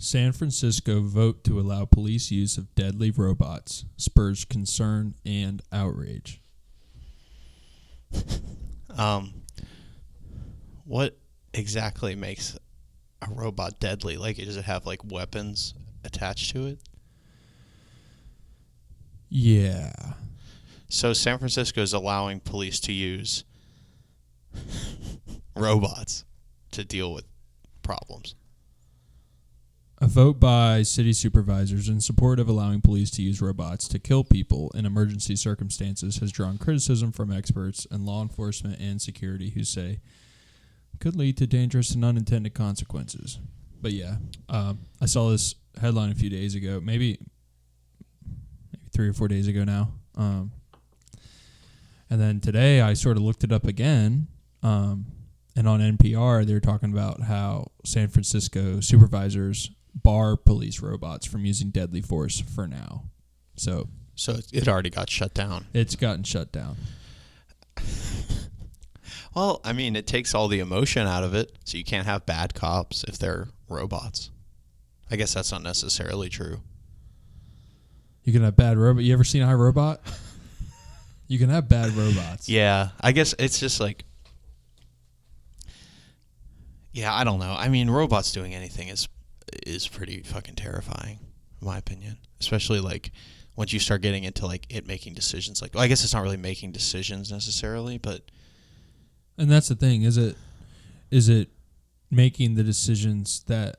San Francisco vote to allow police use of deadly robots spurs concern and outrage. What exactly makes a robot deadly? Like, does it have like weapons attached to it? Yeah. So San Francisco is allowing police to use robots to deal with problems. A vote by city supervisors in support of allowing police to use robots to kill people in emergency circumstances has drawn criticism from experts in law enforcement and security who say could lead to dangerous and unintended consequences. But yeah, I saw this headline a few days ago, maybe 3 or 4 days ago now. And then today I sort of looked it up again. And on NPR, they're talking about how San Francisco supervisors bar police robots from using deadly force for now. So it already got shut down. It's gotten shut down. Well, I mean, it takes all the emotion out of it, so you can't have bad cops if they're robots. I guess that's not necessarily true. You can have bad robot. You ever seen iRobot? You can have bad robots. Yeah, I guess it's just like, yeah, I don't know. I mean, robots doing anything is pretty fucking terrifying, in my opinion. Especially like once you start getting into like it making decisions. Like, well, I guess it's not really making decisions necessarily, but. And that's the thing. Is it making the decisions that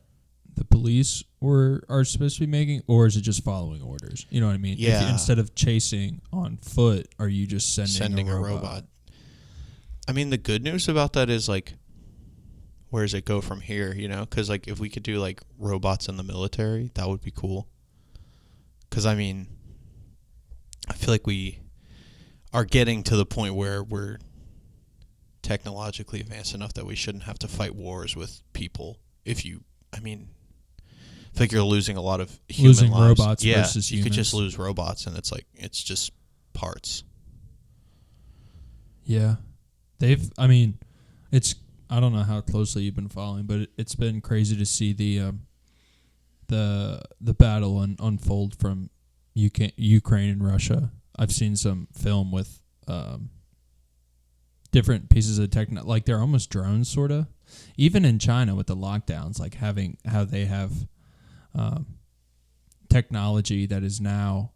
the police are supposed to be making, or is it just following orders? You know what I mean? Yeah. Instead of chasing on foot, are you just sending a robot? I mean, the good news about that is like, where does it go from here? You know, because like if we could do like robots in the military, that would be cool. Because I mean, I feel like we are getting to the point where we're technologically advanced enough that we shouldn't have to fight wars with people. I feel like you're losing a lot of human losing lives. robots versus you humans. could just lose robots, and it's like it's just parts. Yeah, I don't know how closely you've been following, but it's been crazy to see the battle unfold from Ukraine and Russia. I've seen some film with different pieces of technology, like they're almost drones, sort of. Even in China with the lockdowns, like how they have technology that is now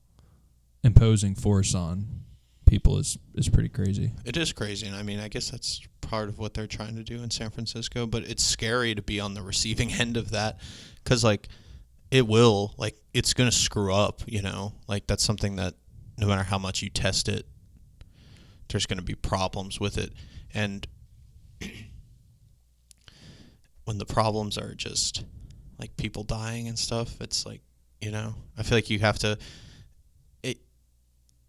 imposing force on people is pretty crazy. It is crazy, and I mean, I guess that's part of what they're trying to do in San Francisco, but it's scary to be on the receiving end of that, because like it's going to screw up, you know, like that's something that no matter how much you test it, there's going to be problems with it. And when the problems are just like people dying and stuff, it's like, you know, I feel like you have to,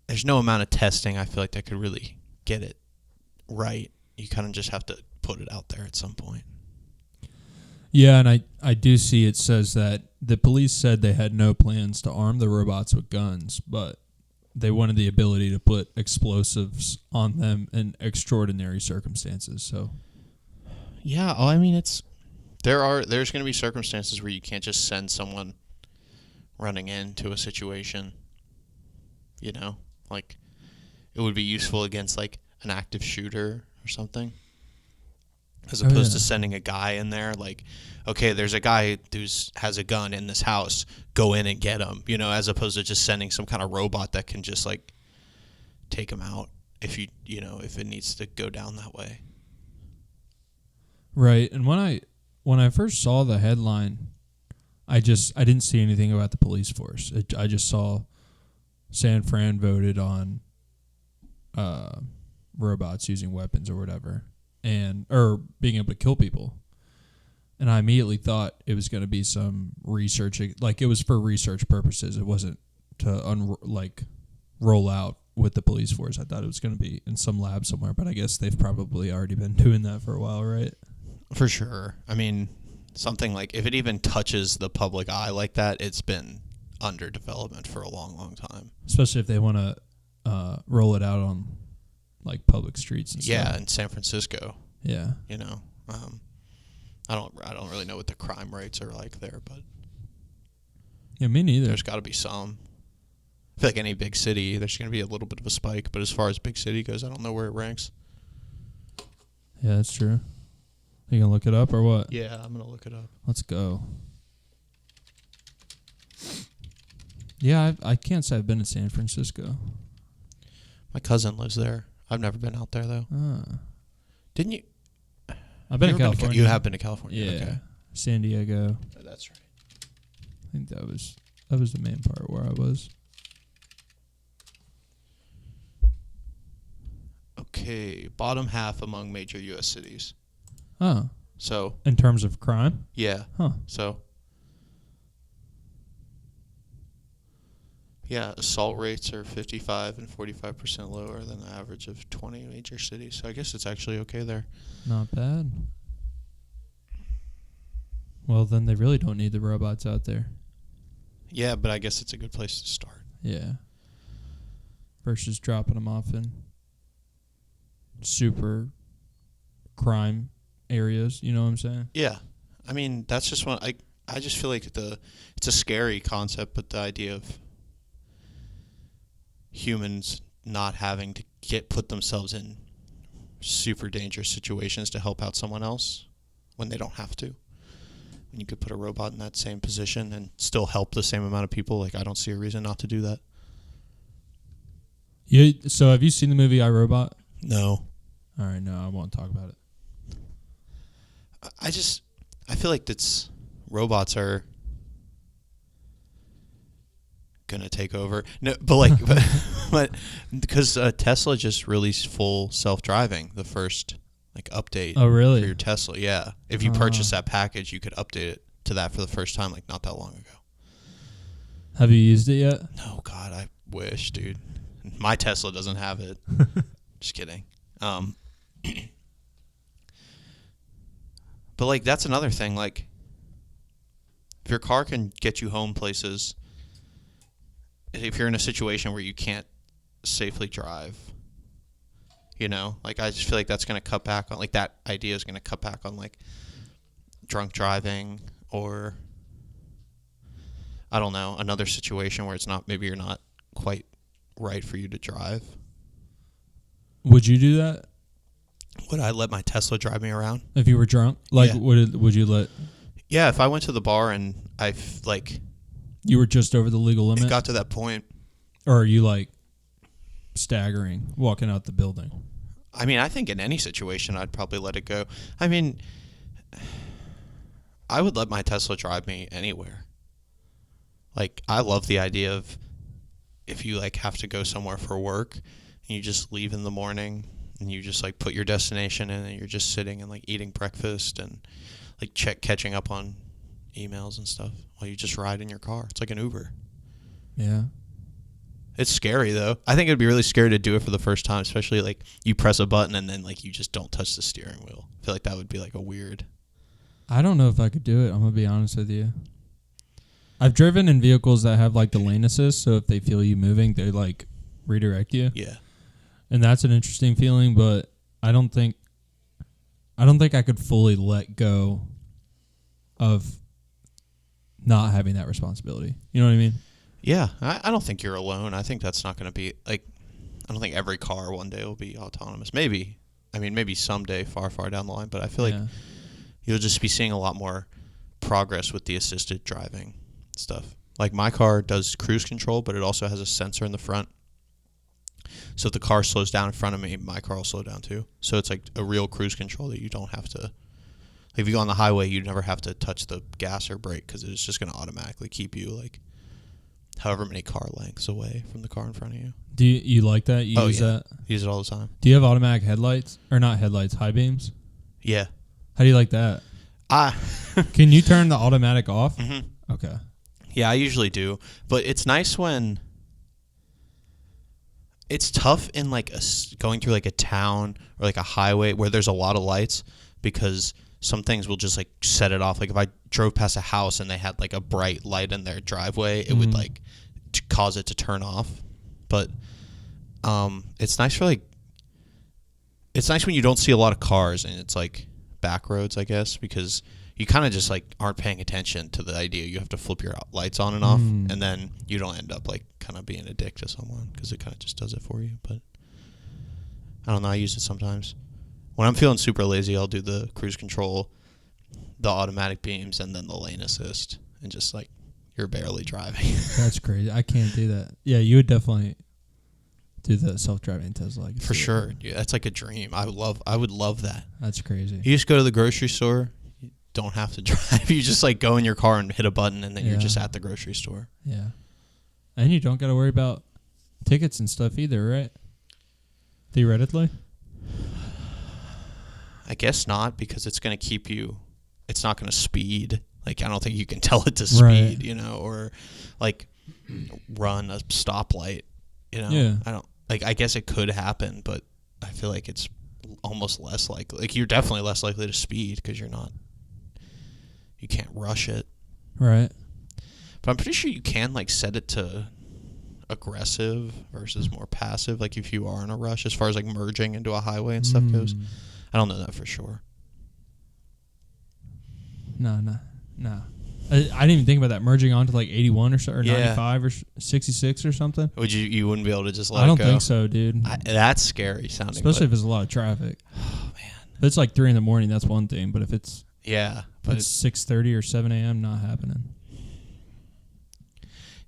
there's no amount of testing I feel like that could really get it right. You kind of just have to put it out there at some point. Yeah, and I do see it says that the police said they had no plans to arm the robots with guns, but they wanted the ability to put explosives on them in extraordinary circumstances. So, yeah, I mean, there's going to be circumstances where you can't just send someone running into a situation, you know? Like, it would be useful against, like, an active shooter or something, as opposed to sending a guy in there, like, okay, there's a guy who has a gun in this house, go in and get him, you know, as opposed to just sending some kind of robot that can just, like, take him out if if it needs to go down that way. Right, and when I first saw the headline, I didn't see anything about the police force. I just saw San Fran voted on robots using weapons or whatever, or being able to kill people. And I immediately thought it was going to be some research, like it was for research purposes. It wasn't to roll out with the police force. I thought it was going to be in some lab somewhere, but I guess they've probably already been doing that for a while, right? For sure. I mean, something like, if it even touches the public eye like that, it's been under development for a long, long time. Especially if they want to roll it out on like public streets and stuff. Yeah, in San Francisco. Yeah. You know, I don't really know what the crime rates are like there, but Yeah, me neither. There's got to be some. I feel like any big city, there's going to be a little bit of a spike. But as far as big city goes, I don't know where it ranks. Yeah, that's true. You gonna look it up or what? Yeah, I'm going to look it up. Let's go. Yeah, I can't say I've been to San Francisco. My cousin lives there. I've never been out there, though. Didn't you? I've been to California. You have been to California. Yeah. Okay. San Diego. Oh, that's right. I think that was the main part where I was. Okay, bottom half among major U.S. cities. Oh. So. In terms of crime? Yeah. Huh. So. Yeah, assault rates are 55 and 45% lower than the average of 20 major cities. So I guess it's actually okay there. Not bad. Well, then they really don't need the robots out there. Yeah, but I guess it's a good place to start. Yeah. Versus dropping them off in super crime areas, you know what I'm saying? Yeah. I mean, that's just one. I just feel like it's a scary concept, but the idea of humans not having to put themselves in super dangerous situations to help out someone else when they don't have to. And you could put a robot in that same position and still help the same amount of people. Like, I don't see a reason not to do that. Yeah. So have you seen the movie I, Robot? No. All right, no, I won't talk about it. I feel like robots are gonna take over. No, but like, but because Tesla just released full self-driving, the first like update. Oh, really? For your Tesla, yeah. If you purchase that package, you could update it to that for the first time, like not that long ago. Have you used it yet? No, God, I wish, dude. My Tesla doesn't have it. Just kidding. But like, that's another thing. Like, if your car can get you home places, if you're in a situation where you can't safely drive, you know, like, I just feel like that's going to cut back on, like, that idea is going to cut back on, like, drunk driving or, I don't know, another situation where maybe you're not quite right for you to drive. Would you do that? Would I let my Tesla drive me around? If you were drunk? Like, Yeah. would you let... Yeah, if I went to the bar and You were just over the legal limit? it got to that point. Or are you, like, staggering, walking out the building? I mean, I think in any situation, I'd probably let it go. I mean, I would let my Tesla drive me anywhere. Like, I love the idea of if you, like, have to go somewhere for work and you just leave in the morning and you just, like, put your destination in and you're just sitting and, like, eating breakfast and, like, catching up on emails and stuff while you just ride in your car. It's like an Uber. Yeah. It's scary, though. I think it would be really scary to do it for the first time, especially, like, you press a button and then, like, you just don't touch the steering wheel. I feel like that would be, like, a weird... I don't know if I could do it. I'm going to be honest with you. I've driven in vehicles that have, like, the lane assist, so if they feel you moving, they, like, redirect you. Yeah. And that's an interesting feeling, but I don't think I could fully let go of not having that responsibility. You know what I mean? Yeah, I don't think you're alone. I think that's not going to be, like, I don't think every car one day will be autonomous. Maybe. I mean, maybe someday far, far down the line, but I feel like you'll just be seeing a lot more progress with the assisted driving stuff. Like, my car does cruise control, but it also has a sensor in the front. So if the car slows down in front of me, my car will slow down too. So it's like a real cruise control that you don't have to... If you go on the highway, you never have to touch the gas or brake because it's just going to automatically keep you, like, however many car lengths away from the car in front of you. Do you like that? You use that? Use it all the time. Do you have automatic headlights? Or not headlights, high beams? Yeah. How do you like that? Can you turn the automatic off? Mm-hmm. Okay. Yeah, I usually do. But it's nice when... It's tough in, like, going through, like, a town or, like, a highway where there's a lot of lights because some things will just, like, set it off. Like, if I drove past a house and they had, like, a bright light in their driveway, it would, like, cause it to turn off. But it's nice for, like... It's nice when you don't see a lot of cars and it's, like, back roads, I guess, because you kind of just like aren't paying attention to the idea you have to flip your lights on and off, and then you don't end up like kind of being a dick to someone because it kind of just does it for you. But I don't know. I use it sometimes. When I'm feeling super lazy, I'll do the cruise control, the automatic beams, and then the lane assist, and just like you're barely driving. That's crazy. I can't do that. Yeah, you would definitely do the self-driving Tesla. For sure. Yeah, that's like a dream. I would love that. That's crazy. You just go to the grocery store. You don't have to drive. You just like go in your car and hit a button, and then you're just at the grocery store. Yeah. And you don't got to worry about tickets and stuff either, right? Theoretically? I guess not, because it's going to keep you, it's not going to speed. Like, I don't think you can tell it to speed, you know, or like run a stoplight, you know? Yeah. I guess it could happen, but I feel like it's almost less likely. Like, you're definitely less likely to speed because you can't rush it. Right. But I'm pretty sure you can, like, set it to aggressive versus more passive, like if you are in a rush, as far as like merging into a highway and stuff goes. I don't know that for sure. No. I didn't even think about that, merging onto like 81 or 95 or 66 or something. You wouldn't be able to just let it go? I don't think so, dude. That's scary sounding. Especially if there's a lot of traffic. Oh, man. If it's like 3 a.m, that's one thing. But if it's but it's 6:30 or 7 a.m., not happening.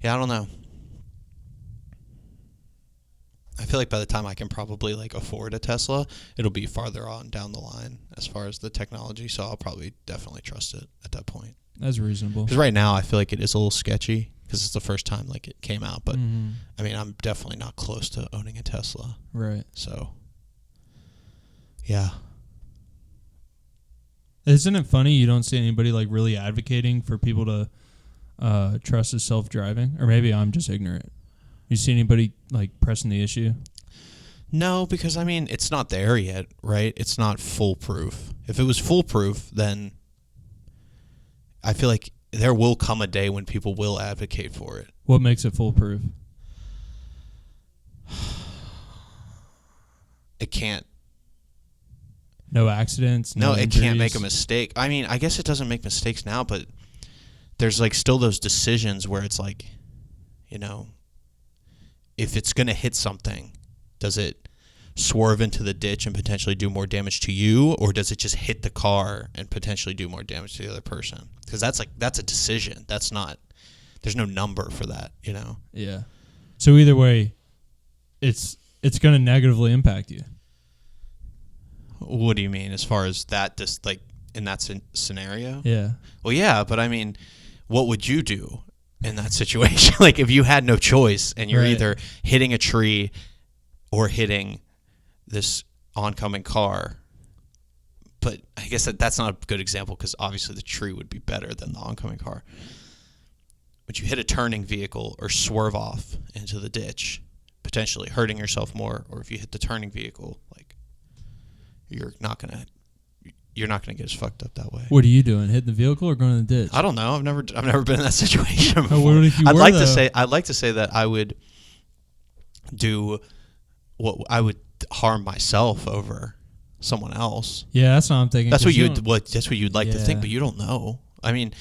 Yeah, I don't know. I feel like by the time I can probably like afford a Tesla, it'll be farther on down the line as far as the technology. So I'll probably definitely trust it at that point. That's reasonable. Because right now I feel like it is a little sketchy because it's the first time like it came out. But I mean, I'm definitely not close to owning a Tesla. Right. So, yeah. Isn't it funny you don't see anybody like really advocating for people to trust as self-driving? Or maybe I'm just ignorant. You see anybody like pressing the issue? No, because I mean, it's not there yet, right? It's not foolproof. If it was foolproof, then I feel like there will come a day when people will advocate for it. What makes it foolproof? It can't. No accidents? No, it injuries? can't make a mistake. I mean, I guess it doesn't make mistakes now, but there's like still those decisions where it's like, you know, if it's going to hit something, does it swerve into the ditch and potentially do more damage to you, or does it just hit the car and potentially do more damage to the other person? Because that's a decision. That's not, there's no number for that, you know? Yeah. So either way, it's going to negatively impact you. What do you mean as far as that, just like in that scenario? Yeah. Well, yeah, but I mean, what would you do in that situation? Like if you had no choice and you're either hitting a tree or hitting this oncoming car. But I guess that's not a good example because obviously the tree would be better than the oncoming car. But you hit a turning vehicle or swerve off into the ditch, potentially hurting yourself more, or if you hit the turning vehicle, like you're not gonna get as fucked up that way. What are you doing? Hitting the vehicle or going in the ditch? I don't know. I've never been in that situation before. What if you I'd were, like though? I'd like to say that I would do what I would harm myself over someone else. Yeah, that's what I'm thinking. That's what you'd like to think, but you don't know. I mean,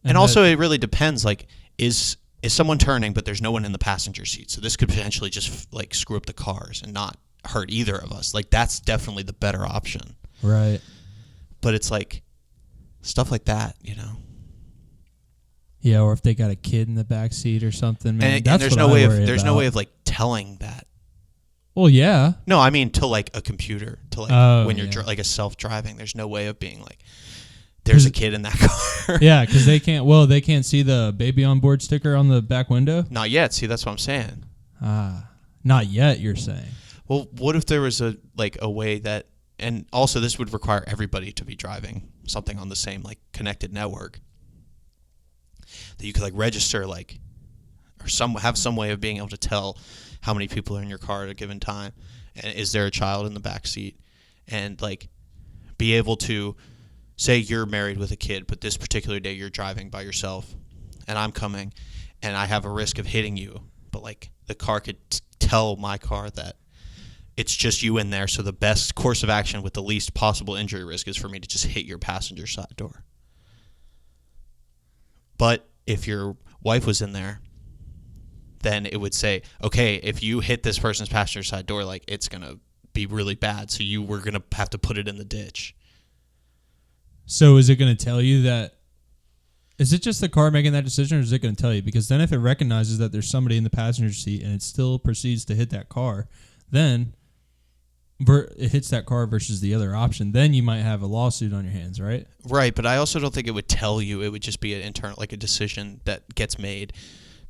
and also it really depends. Like, is someone turning, but there's no one in the passenger seat, so this could potentially just like screw up the cars and not hurt either of us. Like, that's definitely the better option. Right. But it's like stuff like that, you know. Yeah, or if they got a kid in the back seat or something, man. And there's no way of like telling that. Well, yeah. No, I mean to like a computer, to like when you're like a self-driving. There's no way of being like, there's a kid in that car. Yeah, because they can't see the baby on board sticker on the back window. Not yet. See, that's what I'm saying. Not yet. You're saying. Well, what if there was a way that, and also this would require everybody to be driving something on the same like connected network that you could like register like, or have some way of being able to tell how many people are in your car at a given time, and is there a child in the back seat, and like be able to say you're married with a kid, but this particular day you're driving by yourself, and I'm coming, and I have a risk of hitting you, but like the car could tell my car that it's just you in there, so the best course of action with the least possible injury risk is for me to just hit your passenger side door. But if your wife was in there, then it would say, okay, if you hit this person's passenger side door, like, it's going to be really bad, so you were going to have to put it in the ditch. So is it going to tell you that? Is it just the car making that decision, or is it going to tell you? Because then if it recognizes that there's somebody in the passenger seat and it still proceeds to hit that car, then it hits that car versus the other option. Then you might have a lawsuit on your hands, right? Right, but I also don't think it would tell you. It would just be an internal, like a decision that gets made,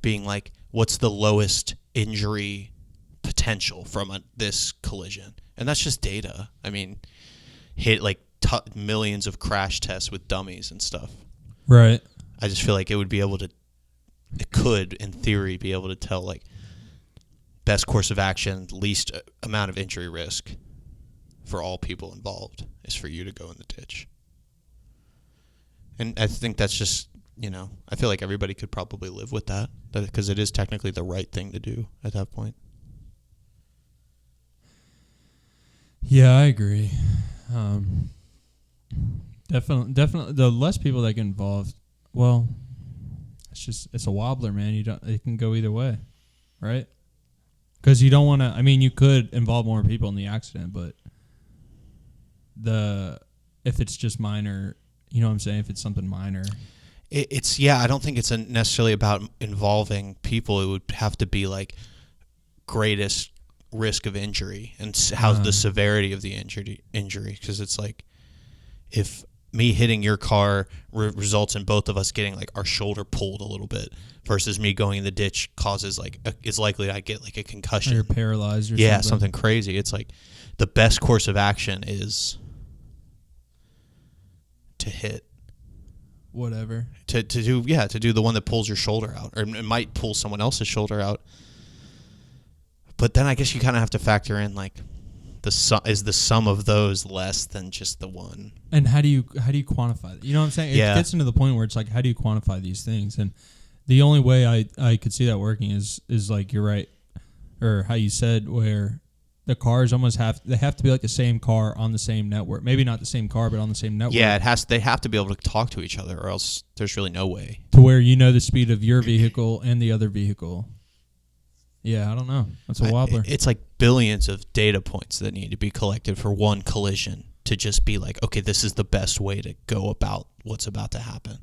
being like, what's the lowest injury potential from this collision? And that's just data. I mean, hit like millions of crash tests with dummies and stuff. Right. I just feel like it would be able to, it could, in theory, be able to tell, like, best course of action, least amount of injury risk for all people involved is for you to go in the ditch. And I think that's just, I feel like everybody could probably live with that because it is technically the right thing to do at that point. Yeah, I agree. Definitely, the less people that get involved, well, it's a wobbler, man. It can go either way, right? Because you don't want to. I mean, you could involve more people in the accident, but if it's just minor, you know what I'm saying? If it's something minor, I don't think it's necessarily about involving people. It would have to be like greatest risk of injury and how's the severity of the injury. Because it's like, if me hitting your car results in both of us getting like our shoulder pulled a little bit versus me going in the ditch causes like it's likely I get like a concussion. Or you're paralyzed or something crazy. It's like the best course of action is to hit whatever. To do the one that pulls your shoulder out, or it might pull someone else's shoulder out. But then I guess you kind of have to factor in like is the sum of those less than just the one. And how do you quantify that? You know what I'm saying? It gets into the point where it's like, how do you quantify these things? And the only way I could see that working is like you're right, or how you said, where the cars almost have to be like the same car on the same network. Maybe not the same car, but on the same network. Yeah, they have to be able to talk to each other, or else there's really no way. To where you know the speed of your vehicle and the other vehicle. Yeah, I don't know. That's a wobbler. It's like billions of data points that need to be collected for one collision to just be like, okay, this is the best way to go about what's about to happen.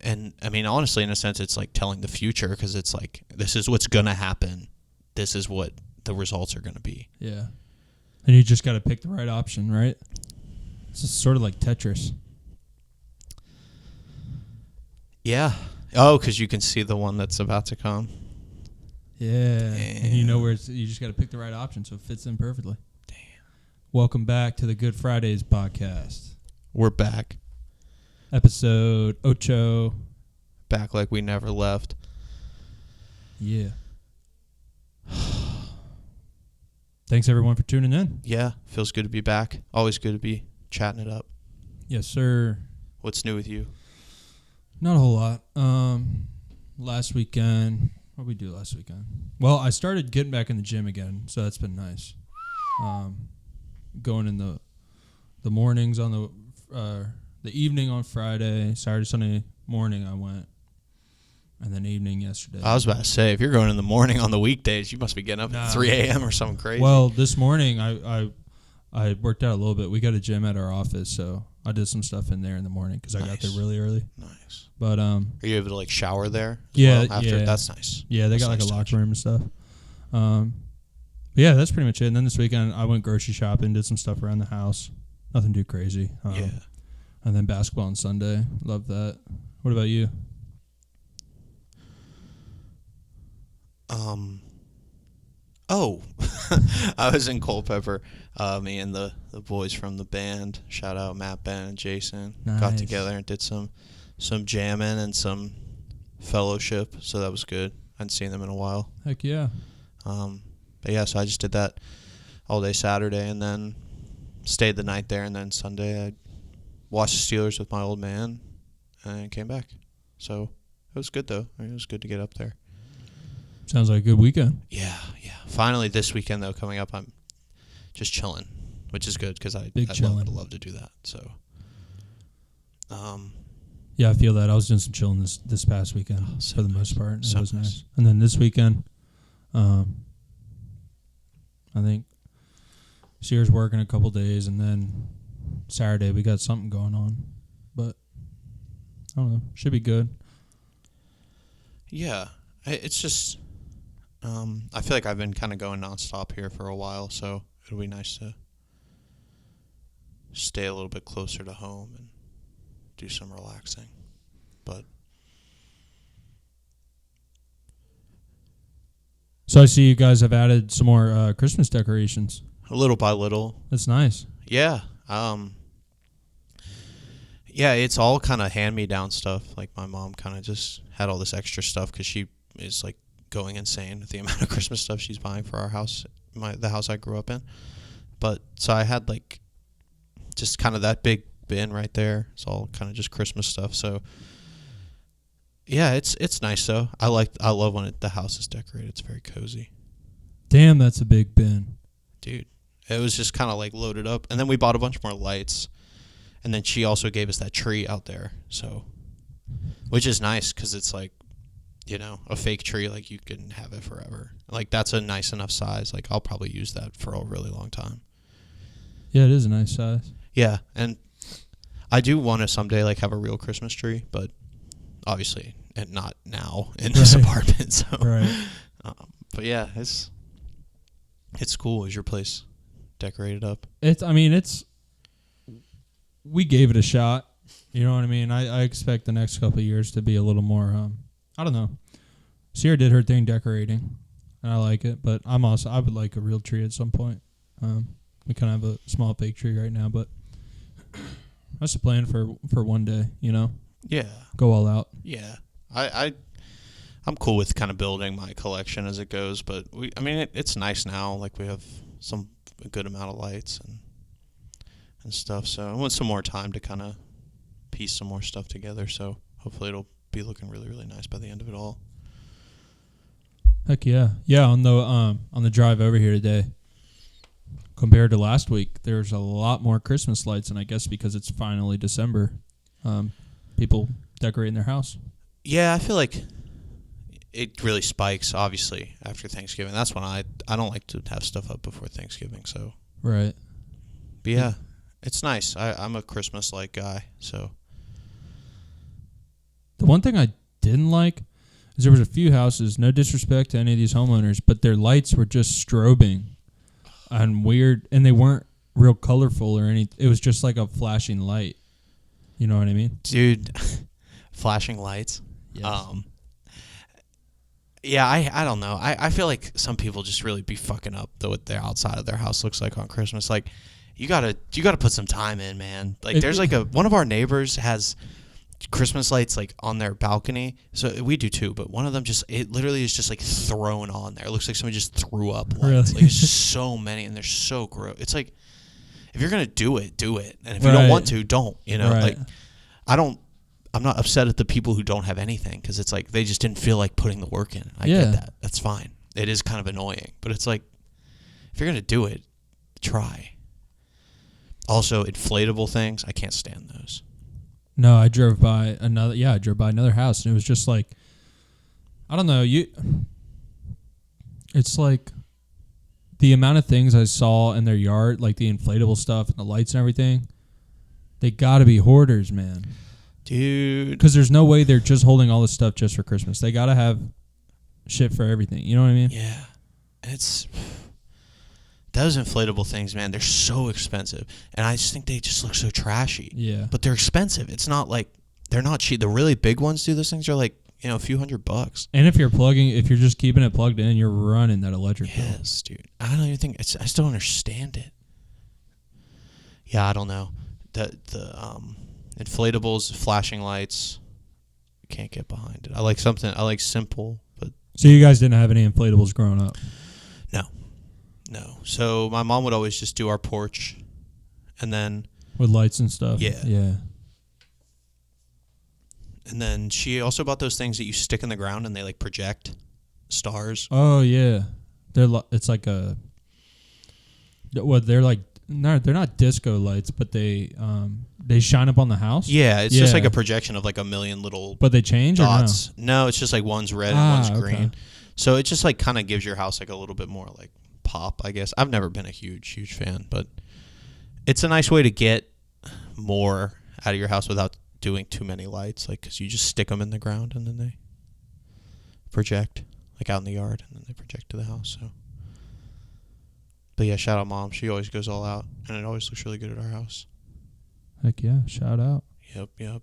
And I mean, honestly, in a sense, it's like telling the future, because it's like, this is what's going to happen. This is what the results are going to be. Yeah. And you just got to pick the right option, right? It's just sort of like Tetris. Yeah. Oh, because you can see the one that's about to come. Yeah. And you know where you just got to pick the right option so it fits in perfectly. Damn. Welcome back to the Good Fridays Podcast. We're back. Episode 8. Back like we never left. Yeah. Thanks, everyone, for tuning in. Yeah. Feels good to be back. Always good to be chatting it up. Yes, sir. What's new with you? Not a whole lot. Last weekend... What did we do last weekend? Well, I started getting back in the gym again, so that's been nice. Going in the mornings on the evening on Friday, Saturday, Sunday morning I went, and then evening yesterday. I was about to say, if you're going in the morning on the weekdays, you must be getting up at 3 a.m. or something crazy. Well, this morning I worked out a little bit. We got a gym at our office, so I did some stuff in there in the morning because I got there really early. Nice. But are you able to like shower there? Yeah, after? yeah. That's nice. Yeah, they got like a locker room and stuff. But yeah, that's pretty much it. And then this weekend I went grocery shopping, did some stuff around the house. Nothing too crazy. Yeah. And then basketball on Sunday. Love that. What about you? I was in Culpeper. Me and the boys from the band, shout out Matt, Ben, and Jason, got together and did some jamming and some fellowship, so that was good. I hadn't seen them in a while. Heck yeah. But yeah, so I just did that all day Saturday and then stayed the night there, and then Sunday I watched the Steelers with my old man and came back. So it was good, though. I mean, it was good to get up there. Sounds like a good weekend. Yeah. Finally, this weekend, though, coming up, I'm just chilling, which is good because I'd love to do that. So, yeah, I feel that. I was doing some chilling this past weekend for the most part. It was nice. And then this weekend, I think Sierra's working a couple days, and then Saturday we got something going on. But I don't know. Should be good. Yeah. It's just, I feel like I've been kind of going nonstop here for a while, so it'll be nice to stay a little bit closer to home and do some relaxing. But so I see you guys have added some more Christmas decorations. Little by little. That's nice. Yeah. Yeah, it's all kind of hand-me-down stuff. Like, my mom kind of just had all this extra stuff because she is, like, going insane with the amount of Christmas stuff she's buying for our house, the house I grew up in. But, so I had, like, just kind of that big bin right there. It's all kind of just Christmas stuff. So, yeah, it's nice, though. I love when the house is decorated. It's very cozy. Damn, that's a big bin. Dude, it was just kind of, like, loaded up. And then we bought a bunch more lights. And then she also gave us that tree out there, so, which is nice because it's like, you know, a fake tree, like you can have it forever. Like, that's a nice enough size. Like, I'll probably use that for a really long time. Yeah, it is a nice size. Yeah, and I do want to someday, like, have a real Christmas tree, but obviously, and not now in this apartment. So, right. But yeah, it's cool. Is your place decorated up? We gave it a shot. You know what I mean? I expect the next couple of years to be a little more, I don't know. Sierra did her thing decorating, and I like it, but I would like a real tree at some point. We kind of have a small fake tree right now, but that's the plan for one day, you know? Yeah. Go all out. Yeah. I'm cool with kind of building my collection as it goes, but it's nice now. Like, we have a good amount of lights and stuff, so I want some more time to kind of piece some more stuff together, so hopefully it'll be looking really, really nice by the end of it all. Heck yeah. Yeah, on the drive over here today, compared to last week, there's a lot more Christmas lights, and I guess because it's finally December, people decorating their house. Yeah, I feel like it really spikes, obviously, after Thanksgiving. That's when I don't like to have stuff up before Thanksgiving, so. Right. But yeah. It's nice. I'm a Christmas-like guy, so. The one thing I didn't like is there was a few houses, no disrespect to any of these homeowners, but their lights were just strobing and weird, and they weren't real colorful or anything. It was just like a flashing light. You know what I mean? Dude, flashing lights? Yes. Yeah, I don't know. I feel like some people just really be fucking up what their outside of their house looks like on Christmas. Like, you gotta put some time in, man. Like, there's like one of our neighbors has Christmas lights like on their balcony. So we do too, but one of them it literally is just like thrown on there. It looks like somebody just threw up lights. Really? Like, it's just so many, and they're so gross. It's like, if you're gonna do it, and if you don't want to, don't. You know, like, I'm not upset at the people who don't have anything, because it's like they just didn't feel like putting the work in. I get that. That's fine. It is kind of annoying, but it's like, if you're gonna do it, try. Also, inflatable things, I can't stand those. No, I drove by another house, and it was just like, I don't know, it's like the amount of things I saw in their yard, like the inflatable stuff and the lights and everything, they gotta be hoarders, man. Dude. Because there's no way they're just holding all this stuff just for Christmas. They gotta have shit for everything. You know what I mean? Yeah. Those inflatable things, man, they're so expensive. And I just think they just look so trashy. Yeah. But they're expensive. It's not like, they're not cheap. The really big ones, dude, those things are like, a few $100. And if you're just keeping it plugged in, you're running that electric bill. Yes, dude. I don't even think, I just don't understand it. Yeah, I don't know. The inflatables, flashing lights, can't get behind it. I like simple, but. So you guys didn't have any inflatables growing up? No. So my mom would always just do our porch, and then with lights and stuff. Yeah. And then she also bought those things that you stick in the ground and they like project. stars. Oh yeah, it's like a. Well, they're like no, they're not disco lights, but they shine up on the house. Yeah, it's just like a projection of like a million little. But they change dots. or no? No, it's just like one's red and one's green. Okay. So it just like kind of gives your house like a little bit more like pop, I guess. I've never been a huge fan, but it's a nice way to get more out of your house without doing too many lights, like because you just stick them in the ground and then they project like out in the yard and then they project to the house. So, but yeah, shout out Mom. She always goes all out and it always looks really good at our house. Heck yeah, shout out. Yep.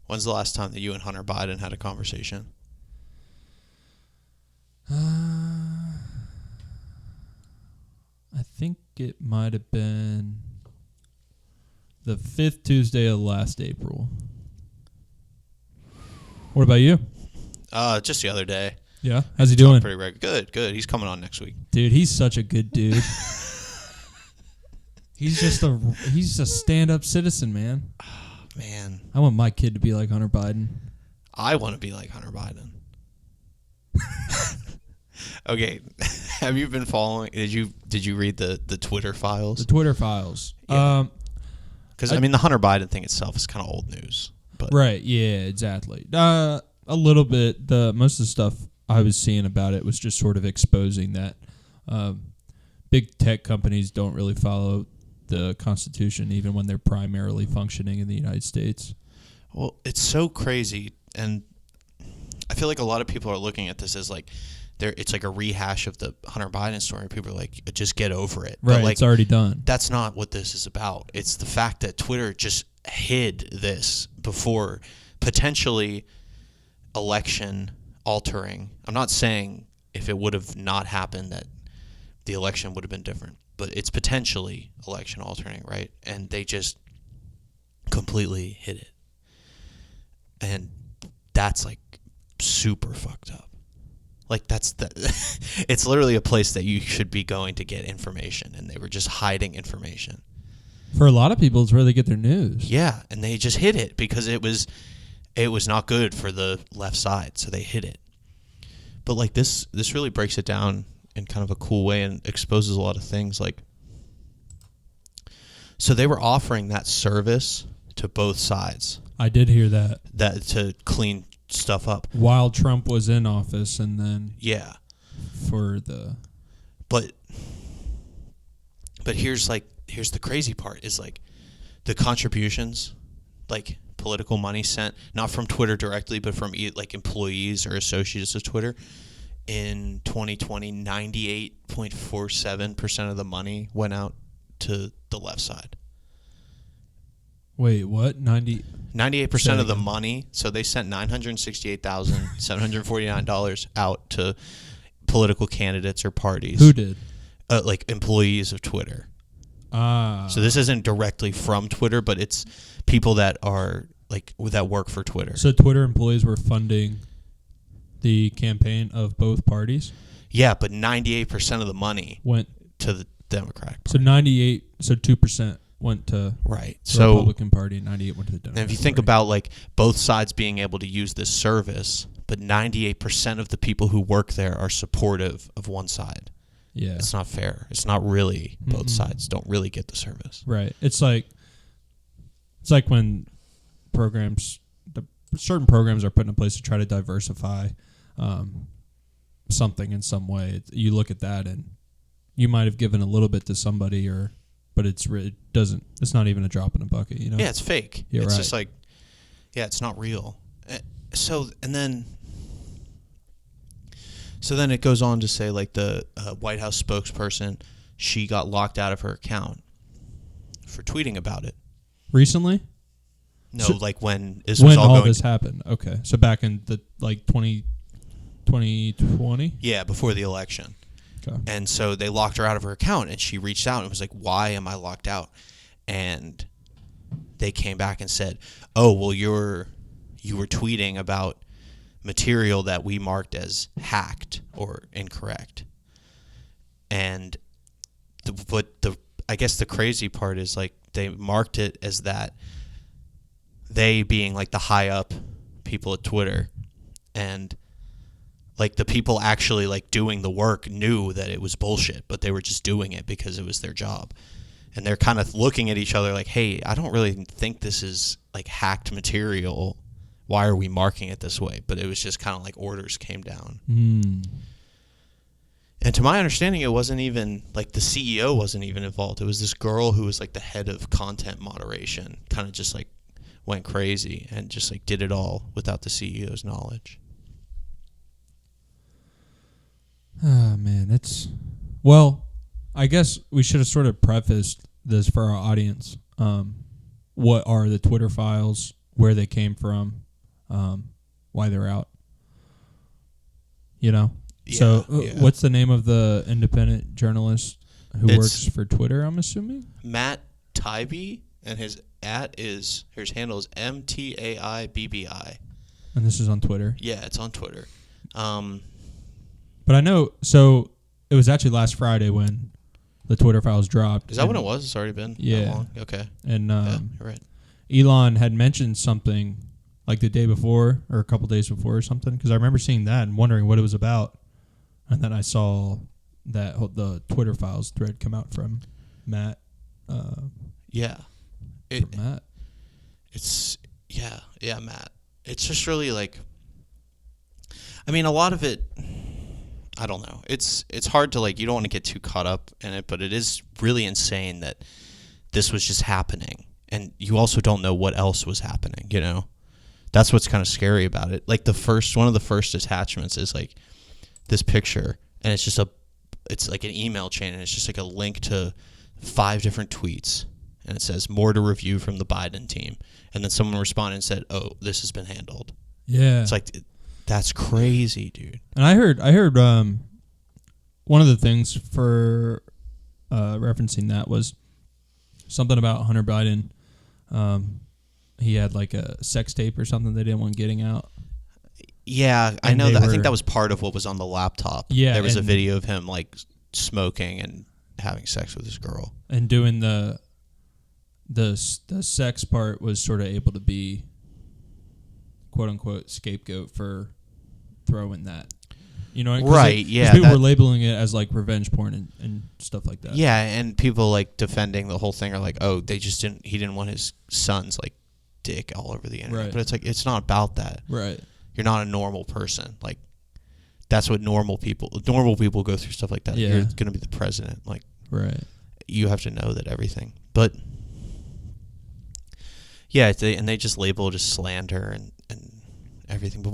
When's the last time that you and Hunter Biden had a conversation? I think it might have been the 5th Tuesday of last April. What about you? Just the other day. Yeah? How's he doing? Pretty regular. Good. He's coming on next week. Dude, he's such a good dude. He's a stand-up citizen, man. Man. I want my kid to be like Hunter Biden. I want to be like Hunter Biden. Okay, have you been following? Did you read the Twitter files? The Twitter files. Yeah. Because I mean, the Hunter Biden thing itself is kind of old news. But right? Yeah, exactly. A little bit. Most of the stuff I was seeing about it was just sort of exposing that big tech companies don't really follow the Constitution, even when they're primarily functioning in the United States. Well, it's so crazy, and I feel like a lot of people are looking at this as like. It's like a rehash of the Hunter Biden story. People are like, just get over it. Right, but like, it's already done. That's not what this is about. It's the fact that Twitter just hid this before potentially election altering. I'm not saying if it would have not happened that the election would have been different, but it's potentially election altering, right? And they just completely hid it. And that's like super fucked up. Like it's literally a place that you should be going to get information, and they were just hiding information. For a lot of people, it's where they get their news. Yeah, and they just hid it because it was not good for the left side, so they hid it. But like this really breaks it down in kind of a cool way and exposes a lot of things. Like, so they were offering that service to both sides. I did hear that. That to clean stuff up while Trump was in office, and then but here's the crazy part is like the contributions, like political money sent not from Twitter directly but from like employees or associates of Twitter in 2020, 98.47% of the money went out to the left side. Wait, what? 98% of the money, so they sent $968,749 out to political candidates or parties. Who did? Like employees of Twitter. So this isn't directly from Twitter, but it's people that are like that work for Twitter. So Twitter employees were funding the campaign of both parties? Yeah, but 98% of the money went to the Democratic Party. So 2% went to the Republican Party, and 98 went to the Democratic Party. And if you think about like both sides being able to use this service, but 98% of the people who work there are supportive of one side. Yeah. It's not fair. It's not really both sides don't really get the service. Right. It's like when certain programs are put in place to try to diversify something in some way. You look at that and you might have given a little bit to somebody but it's not even a drop in a bucket, you know? Yeah, it's fake. Yeah, it's right. just like, it's not real. So then it goes on to say like the White House spokesperson, she got locked out of her account for tweeting about it. Recently? No, so like when all this happened. Okay. So back in the 2020? Yeah, before the election. Okay. And so they locked her out of her account, and she reached out and was like, "Why am I locked out?" And they came back and said, "Oh, well, you were tweeting about material that we marked as hacked or incorrect." And I guess the crazy part is like they marked it as that, they being like the high up people at Twitter, and like the people actually like doing the work knew that it was bullshit, but they were just doing it because it was their job. And they're kind of looking at each other like, hey, I don't really think this is like hacked material. Why are we marking it this way? But it was just kind of like orders came down. And to my understanding, it wasn't even like the CEO wasn't even involved. It was this girl who was like the head of content moderation, kind of just like went crazy and just like did it all without the CEO's knowledge. Oh, man, well, I guess we should have sort of prefaced this for our audience. What are the Twitter files, where they came from, why they're out, So what's the name of the independent journalist who works for Twitter, I'm assuming? Matt Taibbi, and his handle is MTAIBBI. And this is on Twitter? Yeah, it's on Twitter. But I know, so it was actually last Friday when the Twitter files dropped. Is that when it was? It's already been that long? Okay. And you're right. Elon had mentioned something like the day before or a couple days before or something, because I remember seeing that and wondering what it was about. And then I saw that the Twitter files thread come out from Matt. Matt. Matt. It's just really like, I mean, a lot of it, I don't know. It's hard to like, you don't want to get too caught up in it, but it is really insane that this was just happening. And you also don't know what else was happening, That's what's kind of scary about it. Like one of the first attachments is like this picture, and it's like an email chain, and it's just like a link to 5 different tweets, and it says more to review from the Biden team. And then someone responded and said, "Oh, this has been handled." Yeah. It's like, that's crazy, dude. And I heard one of the things for referencing that was something about Hunter Biden. He had like a sex tape or something they didn't want getting out. Yeah, I know that. I think that was part of what was on the laptop. Yeah, there was a video of him like smoking and having sex with this girl, and doing the sex part was sort of able to be quote unquote scapegoat for throwing that. Right? Yeah, people were labeling it as like revenge porn and stuff like that. Yeah, and people like defending the whole thing are like, oh, he didn't want his son's like dick all over the internet. Right. But it's like, it's not about that. Right. You're not a normal person. Like, that's what normal people go through stuff like that. Yeah. You're going to be the president. Like, right. You have to know that everything. But yeah, they just label just slander and everything. But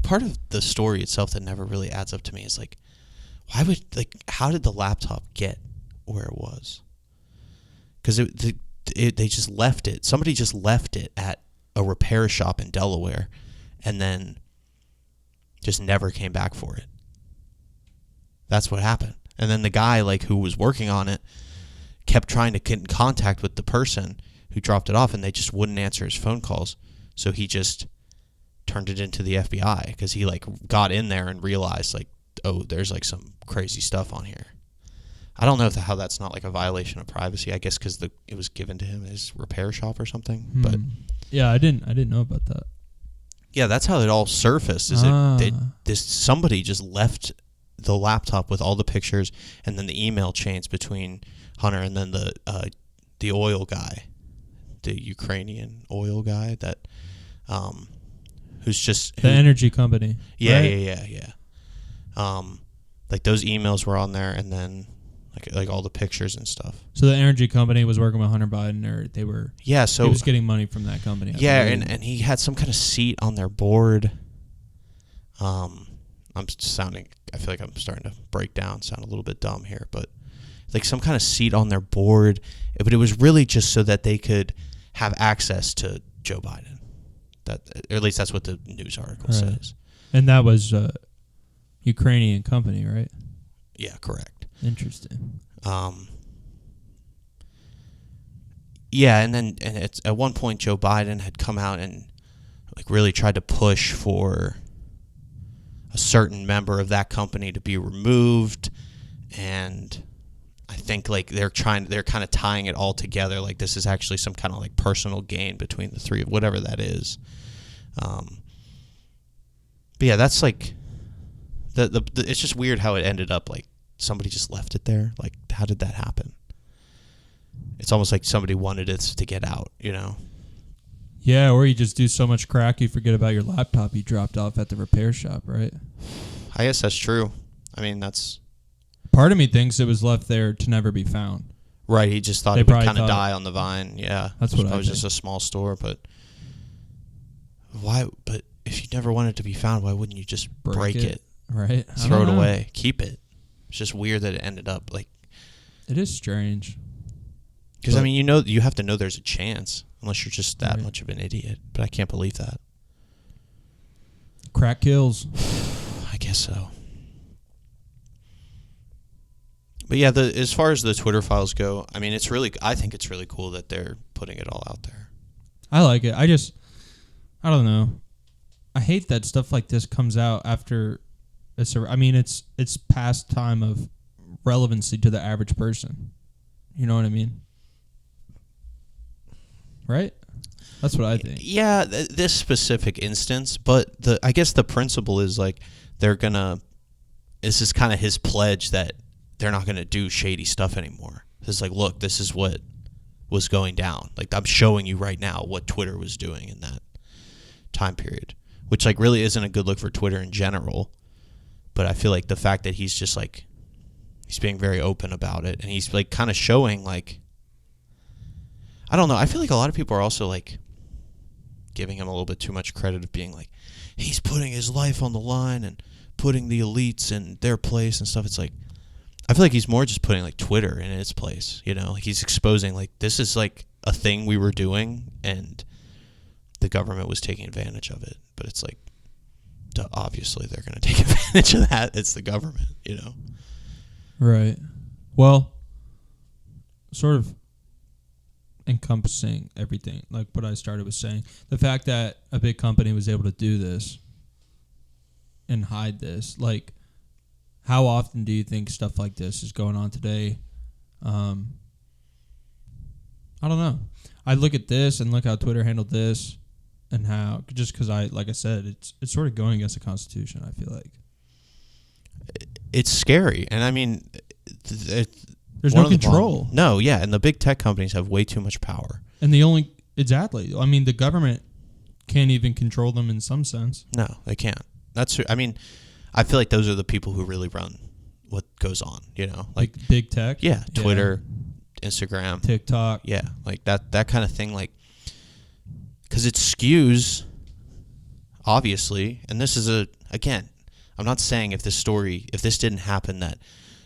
part of the story itself that never really adds up to me is like, how did the laptop get where it was? Because they just left it. Somebody just left it at a repair shop in Delaware, and then just never came back for it. That's what happened. And then the guy who was working on it kept trying to get in contact with the person who dropped it off, and they just wouldn't answer his phone calls. So he just turned it into the FBI because he got in there and realized oh, there's some crazy stuff on here. I don't know how that's not a violation of privacy. I guess because it was given to him at his repair shop or something. But yeah, I didn't know about that. Yeah, that's how it all surfaced. Somebody just left the laptop with all the pictures and then the email chains between Hunter and then the oil guy, the Ukrainian oil guy that who's just the energy company. Yeah, right? yeah. Those emails were on there, and then all the pictures and stuff. So the energy company was working with Hunter Biden, or they were. Yeah, so he was getting money from that company. And he had some kind of seat on their board. I feel like I'm starting to break down, sound a little bit dumb here, but some kind of seat on their board. But it was really just so that they could have access to Joe Biden. Or at least that's what the news article says. And that was a Ukrainian company, right? Yeah, correct. Interesting. Yeah, and it's at one point Joe Biden had come out and really tried to push for a certain member of that company to be removed, and I think they're kind of tying it all together. This is actually some kind of personal gain between the three, whatever that is. But yeah, that's It's just weird how it ended up like somebody just left it there. Like, how did that happen? It's almost like somebody wanted it to get out, you know? Yeah, or you just do so much crack you forget about your laptop you dropped off at the repair shop, right? I guess that's true. I mean, that's... Part of me thinks it was left there to never be found. Right, he just thought They it would probably kind of thought- die on the vine. Yeah, That's what I It was think. just a small store, but why? But if you never want it to be found, why wouldn't you just break it? Right? I Throw it don't know. away, keep it. It's just weird that it ended up like... It is strange. Because, I But- mean, you have to know there's a chance, unless you're just that Right. much of an idiot. But I can't believe that. Crack kills. I guess so. But yeah, as far as the Twitter files go, I mean, I think it's really cool that they're putting it all out there. I like it. I don't know. I hate that stuff like this comes out after it's past time of relevancy to the average person. You know what I mean? Right? That's what I think. Yeah, this specific instance, but I guess the principle is like this is kind of his pledge that they're not going to do shady stuff anymore. It's like, look, this is what was going down. Like, I'm showing you right now what Twitter was doing in that time period, which like really isn't a good look for Twitter in general. But I feel like the fact that he's just like, he's being very open about it, and he's like kind of showing like, I don't know. I feel like a lot of people are also like giving him a little bit too much credit of being like, he's putting his life on the line and putting the elites in their place and stuff. It's like, I feel like he's more just putting like Twitter in its place, you know? Like, he's exposing like, this is like a thing we were doing and the government was taking advantage of it. But it's like, obviously they're going to take advantage of that. It's the government, you know? Right. Well, sort of encompassing everything, like what I started with saying. The fact that a big company was able to do this and hide this, like, how often do you think stuff like this is going on today? I don't know. I look at this and look how Twitter handled this, and how, just because like I said, it's sort of going against the Constitution, I feel like. It's scary. And I mean, There's no control. No, yeah, and the big tech companies have way too much power. And exactly. I mean, the government can't even control them in some sense. No, they can't. I mean, I feel like those are the people who really run what goes on, you know? Like big tech? Yeah, Twitter, Instagram, TikTok. Yeah, like that kind of thing, like, because it skews, obviously, and this is again, I'm not saying if this didn't happen that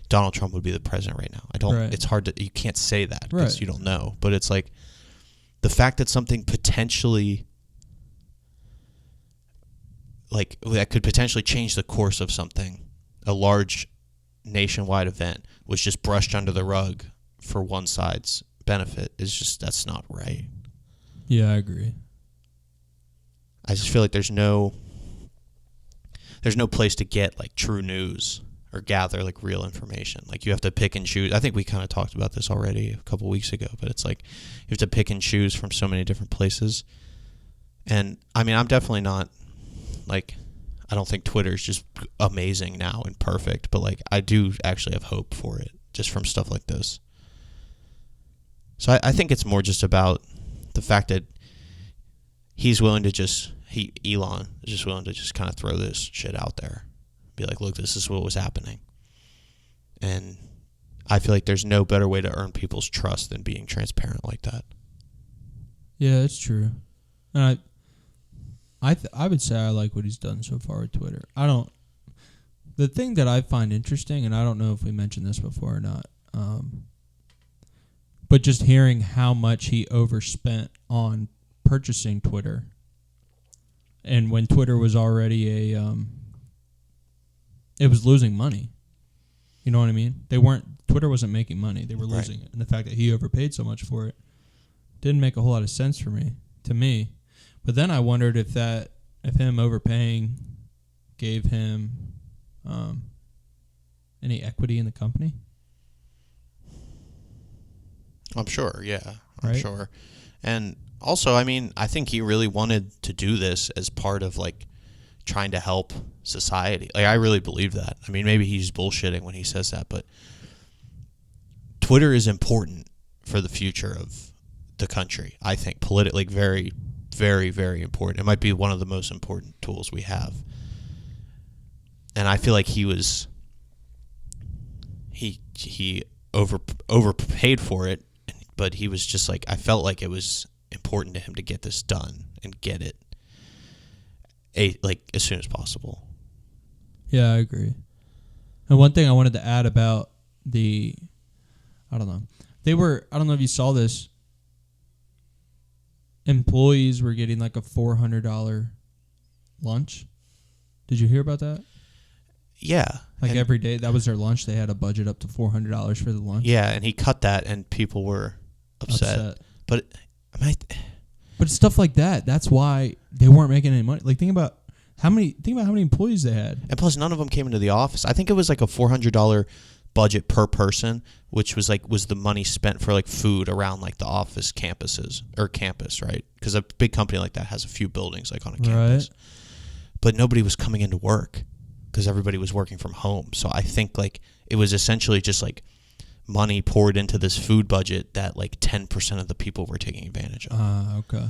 Donald Trump would be the president right now. It's hard you can't say that because you don't know, but it's like the fact that something potentially, like, that could potentially change the course of something, a large nationwide event, was just brushed under the rug for one side's benefit, that's not right. Yeah, I agree. I just feel like there's no place to get like true news or gather like real information. Like, you have to pick and choose. I think we kind of talked about this already a couple weeks ago, but it's like you have to pick and choose from so many different places. And I mean, I'm definitely not like, I don't think Twitter's just amazing now and perfect, but like, I do actually have hope for it just from stuff like this. So I think it's more just about the fact that Elon is just willing to just kind of throw this shit out there. Be like, look, this is what was happening. And I feel like there's no better way to earn people's trust than being transparent like that. Yeah, it's true. And I would say I like what he's done so far with Twitter. The thing that I find interesting, and I don't know if we mentioned this before or not, but just hearing how much he overspent on purchasing Twitter, and when Twitter was already it was losing money. You know what I mean? Twitter wasn't making money. They were losing it. And the fact that he overpaid so much for it didn't make a whole lot of sense to me. But then I wondered if him overpaying gave him any equity in the company. I'm sure, yeah. I'm Right? sure. And also, I mean, I think he really wanted to do this as part of like trying to help society. Like, I really believe that. I mean, maybe he's bullshitting when he says that, but Twitter is important for the future of the country. I think politically, very, very, very important. It might be one of the most important tools we have. And I feel like he overpaid for it, but he was just like, I felt like it was important to him to get this done and get it as soon as possible. Yeah, I agree. And one thing I wanted to add about I don't know if you saw this, employees were getting like a $400 lunch. Did you hear about that? Yeah. Like every day, that was their lunch. They had a budget up to $400 for the lunch. Yeah, and he cut that, and people were upset. But but stuff like that. That's why they weren't making any money. Like, think about how many employees they had. And plus, none of them came into the office. I think it was like a $400 budget per person, which was the money spent for like food around like the office campus, right? Because a big company like that has a few buildings like on a campus. Right. But nobody was coming into work because everybody was working from home. So I think like it was essentially just like money poured into this food budget that like 10% of the people were taking advantage of. Okay.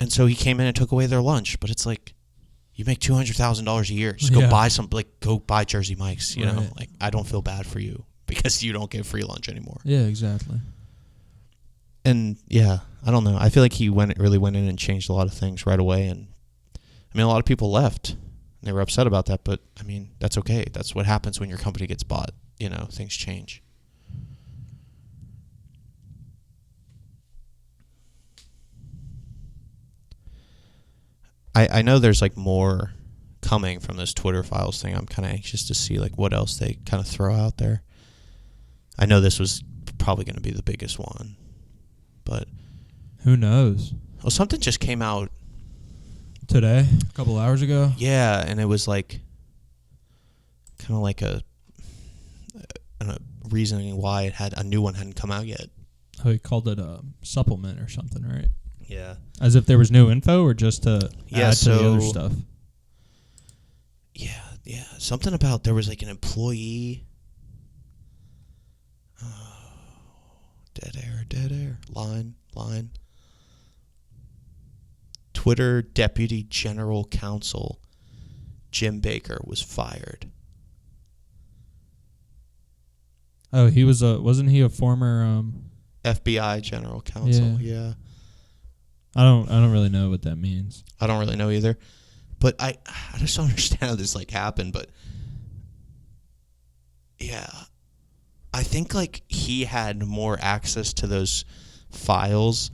And so he came in and took away their lunch, but it's like, you make $200,000 a year. Just go buy Jersey Mike's. You know, like, I don't feel bad for you because you don't get free lunch anymore. Yeah, exactly. And yeah, I don't know. I feel like he really went in and changed a lot of things right away. And I mean, a lot of people left. And they were upset about that, but I mean, that's okay. That's what happens when your company gets bought. You know, things change. I know there's like more coming from this Twitter files thing. I'm kind of anxious to see like what else they kind of throw out there. I know this was probably going to be the biggest one, but who knows? Well, something just came out today, a couple hours ago. Yeah, and it was like kind of like a reasoning why a new one hadn't come out yet. Oh, he called it a supplement or something, right? Yeah. As if there was new info or just to add to the other stuff? Yeah. Something about there was like an employee. Oh, dead air. Line. Twitter Deputy General Counsel Jim Baker was fired. Oh, wasn't he a former FBI General Counsel? Yeah. I don't really know what that means. I don't really know either. But I just don't understand how this like happened, but yeah. I think like he had more access to those files.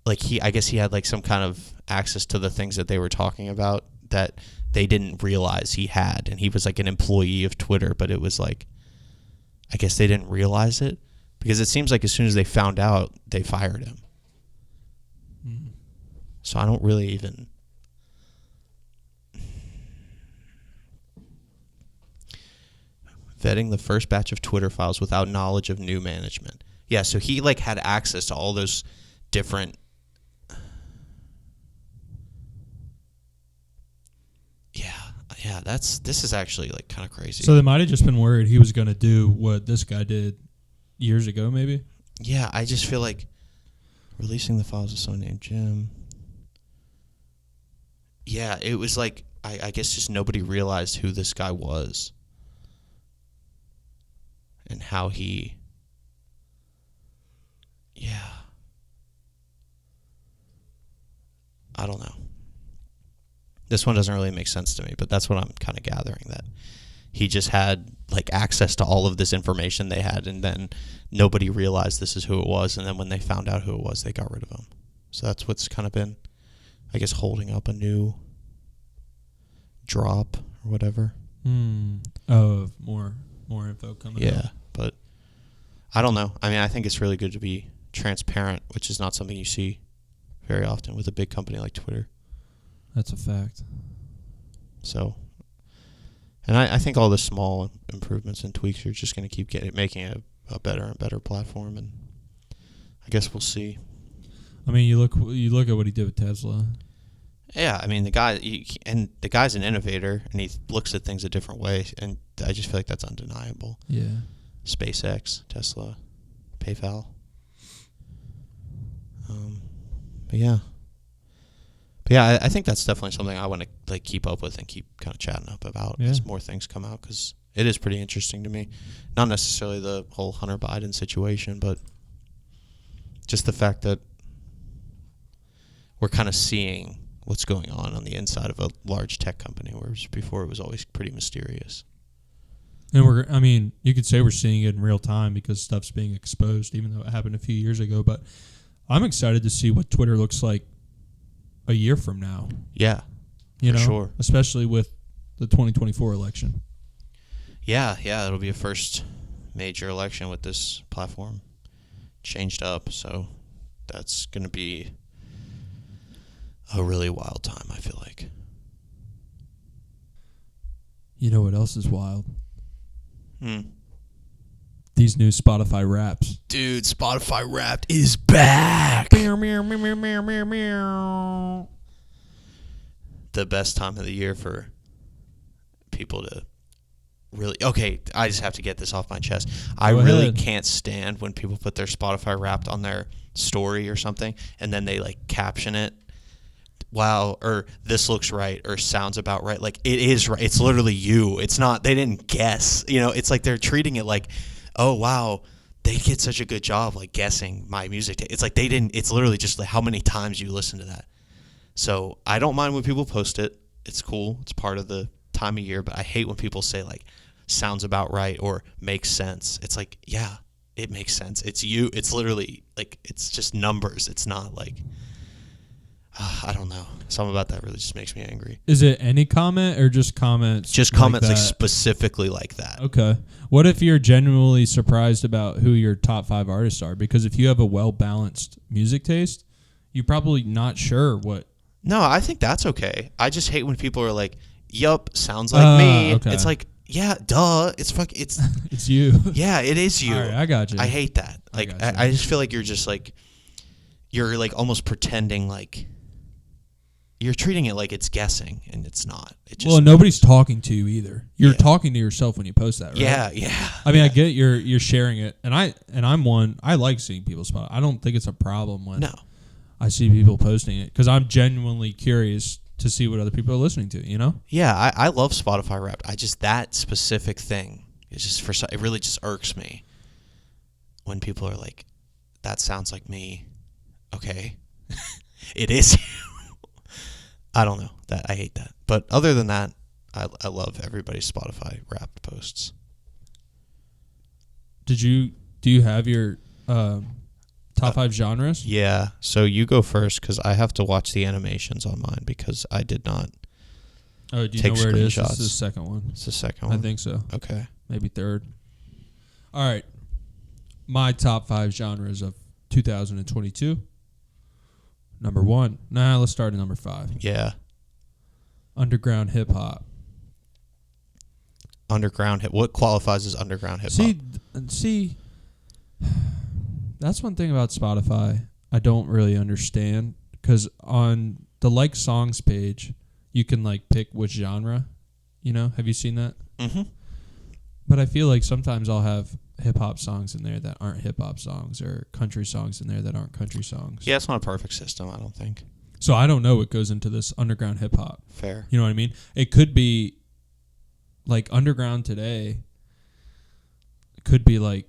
Like I guess he had like some kind of access to the things that they were talking about that they didn't realize he had, and he was like an employee of Twitter, but it was like I guess they didn't realize it because it seems like as soon as they found out, they fired him. So I don't really even... Vetting the first batch of Twitter files without knowledge of new management. Yeah, so he like had access to all those different... Yeah, this is actually like kind of crazy. So they might have just been worried he was going to do what this guy did years ago, maybe? Yeah, I just feel like releasing the files of someone named Jim... Yeah, it was like, I guess just nobody realized who this guy was. And how he... Yeah. I don't know. This one doesn't really make sense to me, but that's what I'm kind of gathering, that he just had like access to all of this information they had, and then nobody realized this is who it was, and then when they found out who it was, they got rid of him. So that's what's kind of been, I guess, holding up a new drop or whatever. Oh, more info coming out. Yeah, but I don't know. I mean, I think it's really good to be transparent, which is not something you see very often with a big company like Twitter. That's a fact. So, and I think all the small improvements and tweaks are just going to keep making it a better and better platform, and I guess we'll see. I mean, you look at what he did with Tesla. Yeah, I mean the guy's an innovator, and he looks at things a different way, and I just feel like that's undeniable. Yeah. SpaceX, Tesla, PayPal. But yeah, I think that's definitely something I want to like keep up with and keep kind of chatting up about as more things come out, because it is pretty interesting to me. Not necessarily the whole Hunter Biden situation, but just the fact that we're kind of seeing what's going on the inside of a large tech company, whereas before it was always pretty mysterious. And you could say we're seeing it in real time because stuff's being exposed, even though it happened a few years ago. But I'm excited to see what Twitter looks like a year from now. Yeah, sure. Especially with the 2024 election. Yeah, it'll be a first major election with this platform changed up. So that's going to be a really wild time, I feel like. You know what else is wild? These new Spotify Wraps. Dude, Spotify Wrapped is back. The best time of the year for people to really... Okay, I just have to get this off my chest. I really can't stand when people put their Spotify Wrapped on their story or something, and then they like caption it. Wow, or this looks right, or sounds about right. Like, it is right. It's literally you. It's not, they didn't guess. It's like they're treating it like, oh, wow, they did such a good job, like, guessing my music. It's like they didn't, it's literally just like how many times you listen to that. So I don't mind when people post it. It's cool. It's part of the time of year, but I hate when people say, like, sounds about right or makes sense. It's like, yeah, it makes sense. It's you. It's literally, like, it's just numbers. It's not like... I don't know. Something about that really just makes me angry. Is it any comment or just comments? Just comments like specifically like that. Okay. What if you're genuinely surprised about who your top 5 artists are? Because if you have a well-balanced music taste, you're probably not sure what... No, I think that's okay. I just hate when people are like, yup, sounds like me. Okay. It's like, yeah, duh. It's it's you. Yeah, it is you. All right, I got you. I hate that. Like, I just feel like you're just like... You're like almost pretending like... You're treating it like it's guessing, and it's not. Nobody's talking to you either. You're talking to yourself when you post that, right? Yeah. I mean, I get you're sharing it, and I'm one. I like seeing people's spot. I don't think it's a problem when I see people posting it, because I'm genuinely curious to see what other people are listening to. Yeah, I love Spotify Wrapped. That specific thing is just it really just irks me when people are like, that sounds like me. Okay, it is you. I don't know. I hate that. But other than that, I love everybody's Spotify Wrapped posts. Do you have your top 5 genres? Yeah. So you go first, because I have to watch the animations on mine, because I did not. Oh, do you know where it is? This is the second one. It's the second one? I think so. Okay. Maybe third. All right. My top 5 genres of 2022. Number 1. Let's start at number 5. Yeah. Underground hip hop. What qualifies as underground hip hop? See, that's one thing about Spotify I don't really understand, because on the like songs page, you can like pick which genre. Have you seen that? Mm-hmm. But I feel like sometimes I'll have hip-hop songs in there that aren't hip-hop songs, or country songs in there that aren't country songs. Yeah, it's not a perfect system, I don't think. So I don't know what goes into this underground hip-hop. Fair. You know what I mean? It could be, like, underground today. It could be, like,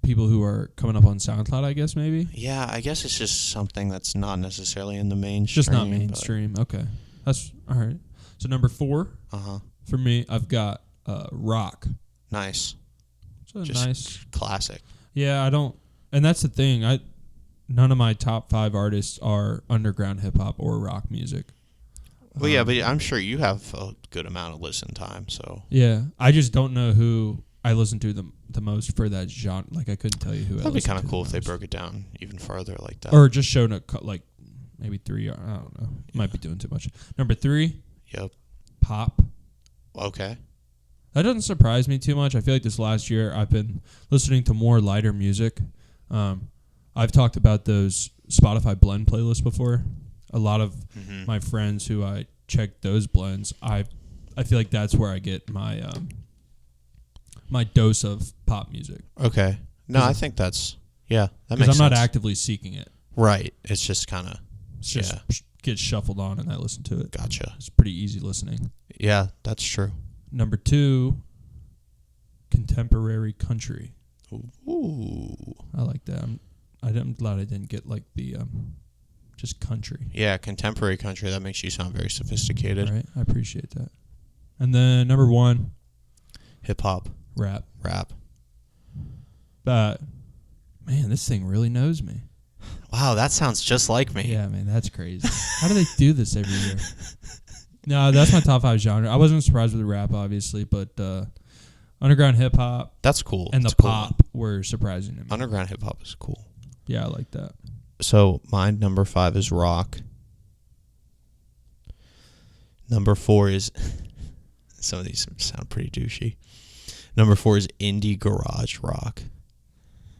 people who are coming up on SoundCloud, I guess, maybe? Yeah, I guess it's just something that's not necessarily in the mainstream. Just not mainstream. Okay. That's, all right. So number 4, for me, I've got rock. Nice. Just nice classic. Yeah, I don't, and that's the thing. None of my top 5 artists are underground hip hop or rock music. Well, yeah, but I'm sure you have a good amount of listen time. So yeah, I just don't know who I listen to the most for that genre. Like, I couldn't tell you who. That'd be kind of cool if they broke it down even farther like that, or just showed like maybe 3. I don't know. Might be doing too much. Number 3. Yep. Pop. Okay. That doesn't surprise me too much. I feel like this last year I've been listening to more lighter music. I've talked about those Spotify blend playlists before. A lot of my friends who I check those blends, I feel like that's where I get my my dose of pop music. Okay. No, I think that's that makes sense. Because I'm not actively seeking it. Right. It's just kind of gets shuffled on and I listen to it. Gotcha. It's pretty easy listening. Yeah, that's true. Number 2, contemporary country. Ooh. I like that. I'm glad I didn't get like the just country. Yeah, contemporary country. That makes you sound very sophisticated. Right. I appreciate that. And then number 1, hip hop, rap. Man, this thing really knows me. Wow, that sounds just like me. Yeah, man, that's crazy. How do they do this every year? No, that's my top 5 genre. I wasn't surprised with the rap, obviously, but underground hip hop. That's cool. And that's the cool. pop were surprising to me. Underground hip hop is cool. Yeah, I like that. So my number 5 is rock. Number 4 is some of these sound pretty douchey. Number 4 is indie garage rock.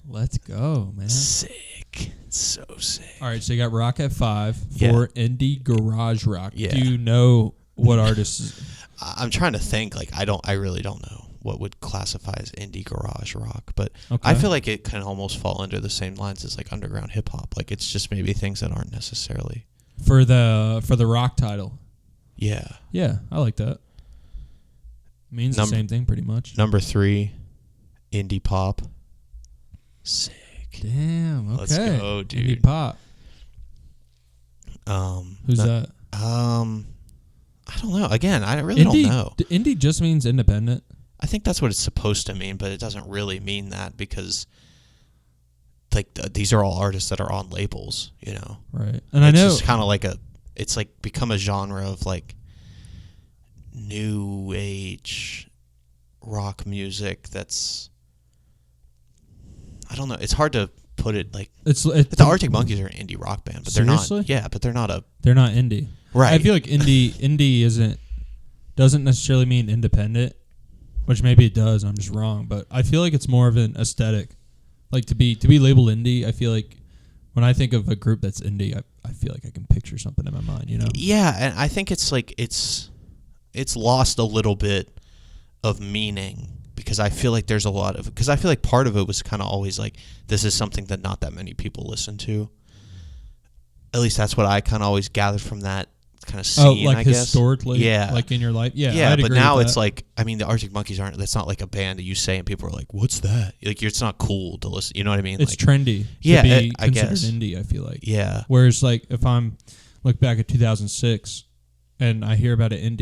Let's go, man. Sick. So sick. All right, so you got rock at 5 for indie garage rock. Yeah. Do you know what artists? I'm trying to think. Like, I really don't know what would classify as indie garage rock, but Okay. I feel like it can almost fall under the same lines as like underground hip hop. Like, it's just maybe things that aren't necessarily for the rock title. Yeah. Yeah, I like that. Means the same thing pretty much. Number 3, indie pop. Sick. Damn. Okay. Let's go, dude. Indie pop. Who's that? I don't know. Again, I really don't know. Indie just means independent. I think that's what it's supposed to mean, but it doesn't really mean that because, like, these are all artists that are on labels, you know. Right. And I know it's just kind of like it's like become a genre of like new age rock music that's, I don't know. It's hard to put it like the Arctic Monkeys are an indie rock band, but seriously? they're not. Yeah, but they're not indie. Right. I feel like indie doesn't necessarily mean independent, which maybe it does. I'm just wrong, but I feel like it's more of an aesthetic. Like to be labeled indie, I feel like when I think of a group that's indie, I feel like I can picture something in my mind, you know? Yeah, and I think it's like it's lost a little bit of meaning because I feel like there's a lot of, because I feel like part of it was kind of always like, this is something that not that many people listen to. At least that's what I kind of always gathered from that kind of scene, like I guess. Historically? Yeah. Like in your life? Yeah, yeah, I'd but agree now with it's that. like, I mean, the Arctic Monkeys that's not like a band that you say and people are like, what's that? Like, it's not cool to listen, you know what I mean? It's like, trendy yeah, to be I considered guess. indie, I feel like. Yeah. Whereas, like, if I'm look back at 2006 and I hear about an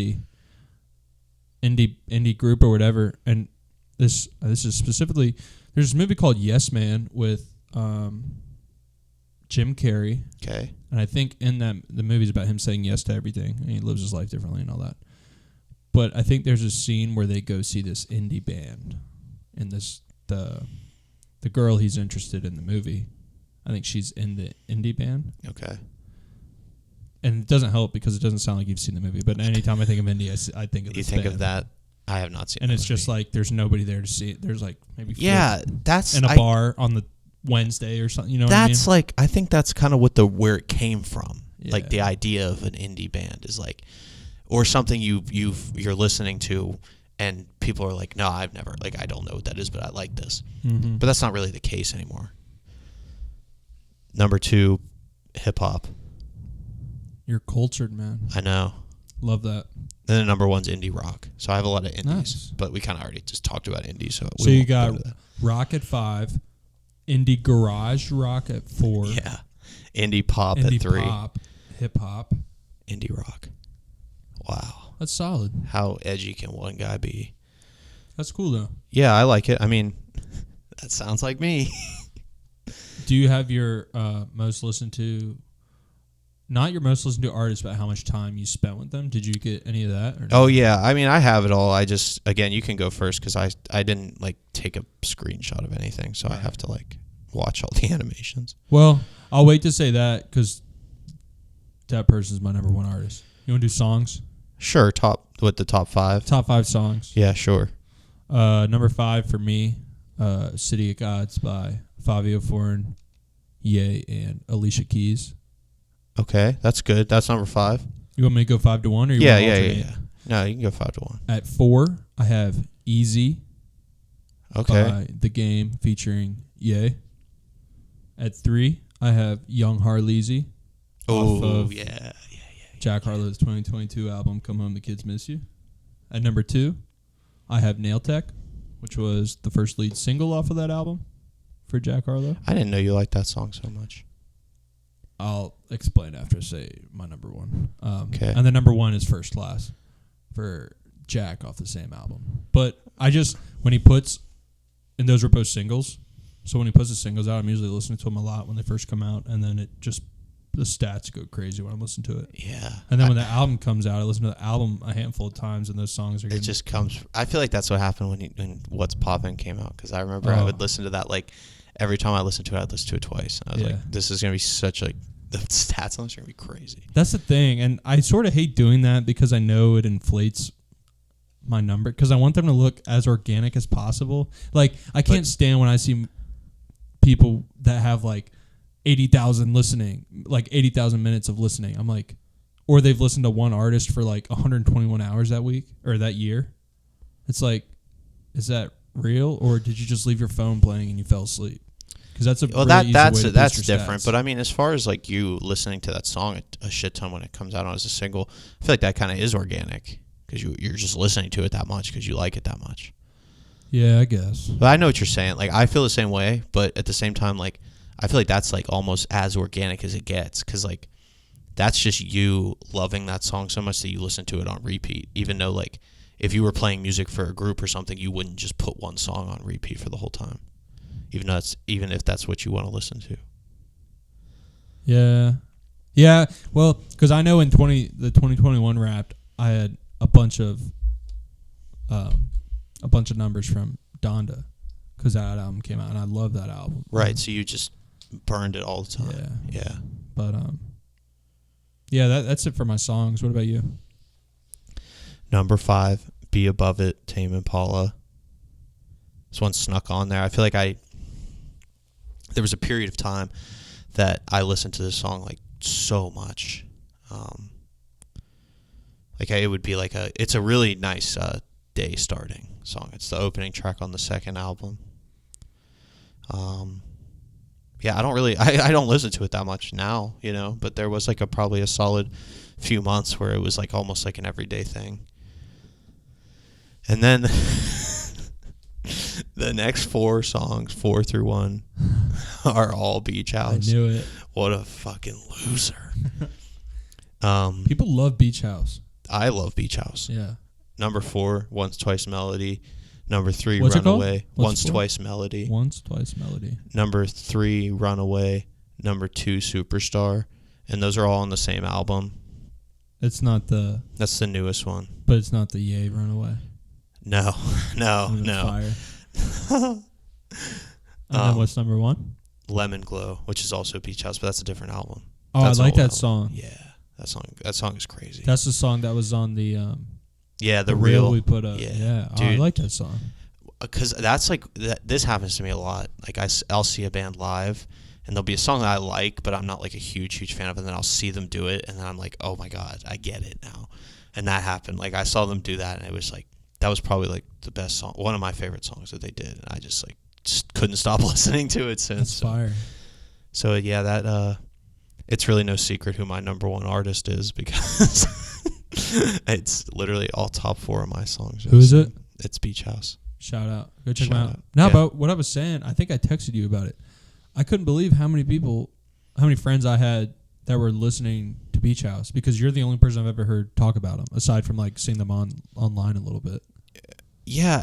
indie group or whatever, and this is specifically, there's this movie called Yes Man with Jim Carrey. Okay. And I think in that the movie's about him saying yes to everything, and he lives his life differently and all that. But I think there's a scene where they go see this indie band, and the girl he's interested in the movie, I think she's in the indie band. Okay. And it doesn't help because it doesn't sound like you've seen the movie. But anytime I think of indie, I think of this You think band. of that? I have not seen it. And it's just like there's nobody there to see it. There's like maybe that's in a bar on the Wednesday or something. You know what I mean? That's like, I think that's kind of where it came from. Yeah. Like the idea of an indie band is like, or something you're listening to, and people are like, no, I've never, like, I don't know what that is, but I like this. Mm-hmm. But that's not really the case anymore. Number 2, hip hop. You're cultured, man. I know. Love that. Then the number 1's indie rock. So I have a lot of indies, Nice. but we kind of already just talked about indies. So you got rock at 5, indie garage rock at 4. Yeah. Indie pop indie at 3. Pop, hip hop, indie rock. Wow. That's solid. How edgy can one guy be? That's cool though. Yeah, I like it. I mean, that sounds like me. Do you have your most listened to? Not your most listened to artist, but how much time you spent with them? Did you get any of that? Or no? Oh yeah, I mean, I have it all. I just, again, you can go first because I didn't like take a screenshot of anything, so I have to like watch all the animations. Well, I'll wait to say that because that person's my number 1 artist. You want to do songs? Sure, top 5. Top 5 songs. Yeah, sure. Number 5 for me, City of Gods by Fabio Foreign, Ye, and Alicia Keys. Okay, that's good. That's number 5. You want me to go 5 to 1, or you Yeah, want to yeah, alternate? yeah. No, you can go 5 to 1. At 4, I have Easy Okay. by The Game featuring Ye. At 3, I have Young Harleasy off Oh, of yeah. Jack Harlow's 2022 album, Come Home, the Kids Miss You. At number 2, I have Nail Tech, which was the first lead single off of that album for Jack Harlow. I didn't know you liked that song so much. I'll explain after I say my number 1. Okay. And the number 1 is First Class for Jack off the same album. But I just, when he puts, and those were both singles, so when he puts the singles out, I'm usually listening to them a lot when they first come out, and then it just, the stats go crazy when I'm listening to it. Yeah. And then when the album comes out, I listen to the album a handful of times, and those songs are It just comes. I feel like that's what happened when What's Poppin' came out, because I remember I would listen to that, like, every time I listened to it, I'd listen to it twice. And I was like, this is going to be such, like, the stats on this are going to be crazy. That's the thing, and I sort of hate doing that because I know it inflates my number, because I want them to look as organic as possible. Like, I can't stand when I see people that have, like, 80,000 listening, like 80,000 minutes of listening. I'm like, or they've listened to one artist for like 121 hours that week or that year. It's like, is that real, or did you just leave your phone playing and you fell asleep? Because that's a really easy way to that's boost your different. stats. But I mean, as far as like you listening to that song a shit ton when it comes out as a single, I feel like that kind of is organic because you're just listening to it that much because you like it that much. Yeah, I guess. But I know what you're saying. Like, I feel the same way, but at the same time, like, I feel like that's like almost as organic as it gets, because like that's just you loving that song so much that you listen to it on repeat, even though like if you were playing music for a group or something, you wouldn't just put one song on repeat for the whole time, even if that's what you want to listen to. Yeah. Well, because I know in the 2021 Wrapped, I had a bunch of numbers from Donda, because that album came out and I love that album. Right. So you just burned it all the time. Yeah. But yeah, that's it for my songs. What about you? Number 5, Be Above It, Tame Impala. This one snuck on there. I feel like there was a period of time that I listened to this song like so much. It would be like it's a really nice day starting song. It's the opening track on the second album. Yeah, I don't listen to it that much now, but there was like probably a solid few months where it was like almost like an everyday thing. And then the next 4 songs, 4 through 1, are all Beach House. I knew it. What a fucking loser. People love Beach House. I love Beach House. Yeah. Number 4, Once Twice Melody. Number 3, What's it Runaway. called? What's Twice Melody. Once Twice Melody. Number 3, Runaway. Number 2, Superstar. And those are all on the same album. It's not the... That's the newest one. But it's not the Ye Runaway. No. Fire. And then what's number 1? Lemon Glow, which is also Beach House, but that's a different album. Oh, That's I like an that old song. album. Yeah, that song is crazy. That's the song that was on the the reel real we put up. Yeah, Oh, I like that song. Because that's like this happens to me a lot. Like I'll see a band live, and there'll be a song that I like, but I'm not like a huge fan of, and then I'll see them do it, and then I'm like, oh my god, I get it now. And that happened. Like I saw them do that, and it was like that was probably like the best song, one of my favorite songs that they did, and I just couldn't stop listening to it since. That's fire. So yeah, that it's really no secret who my number 1 artist is, because it's literally all top 4 of my songs. Who is it? It's Beach House. Shout out. Go check Shout them out. out. Now, Yeah. about what I was saying, I think I texted you about it. I couldn't believe how many friends I had that were listening to Beach House, because you're the only person I've ever heard talk about them, aside from like seeing them online a little bit. Yeah,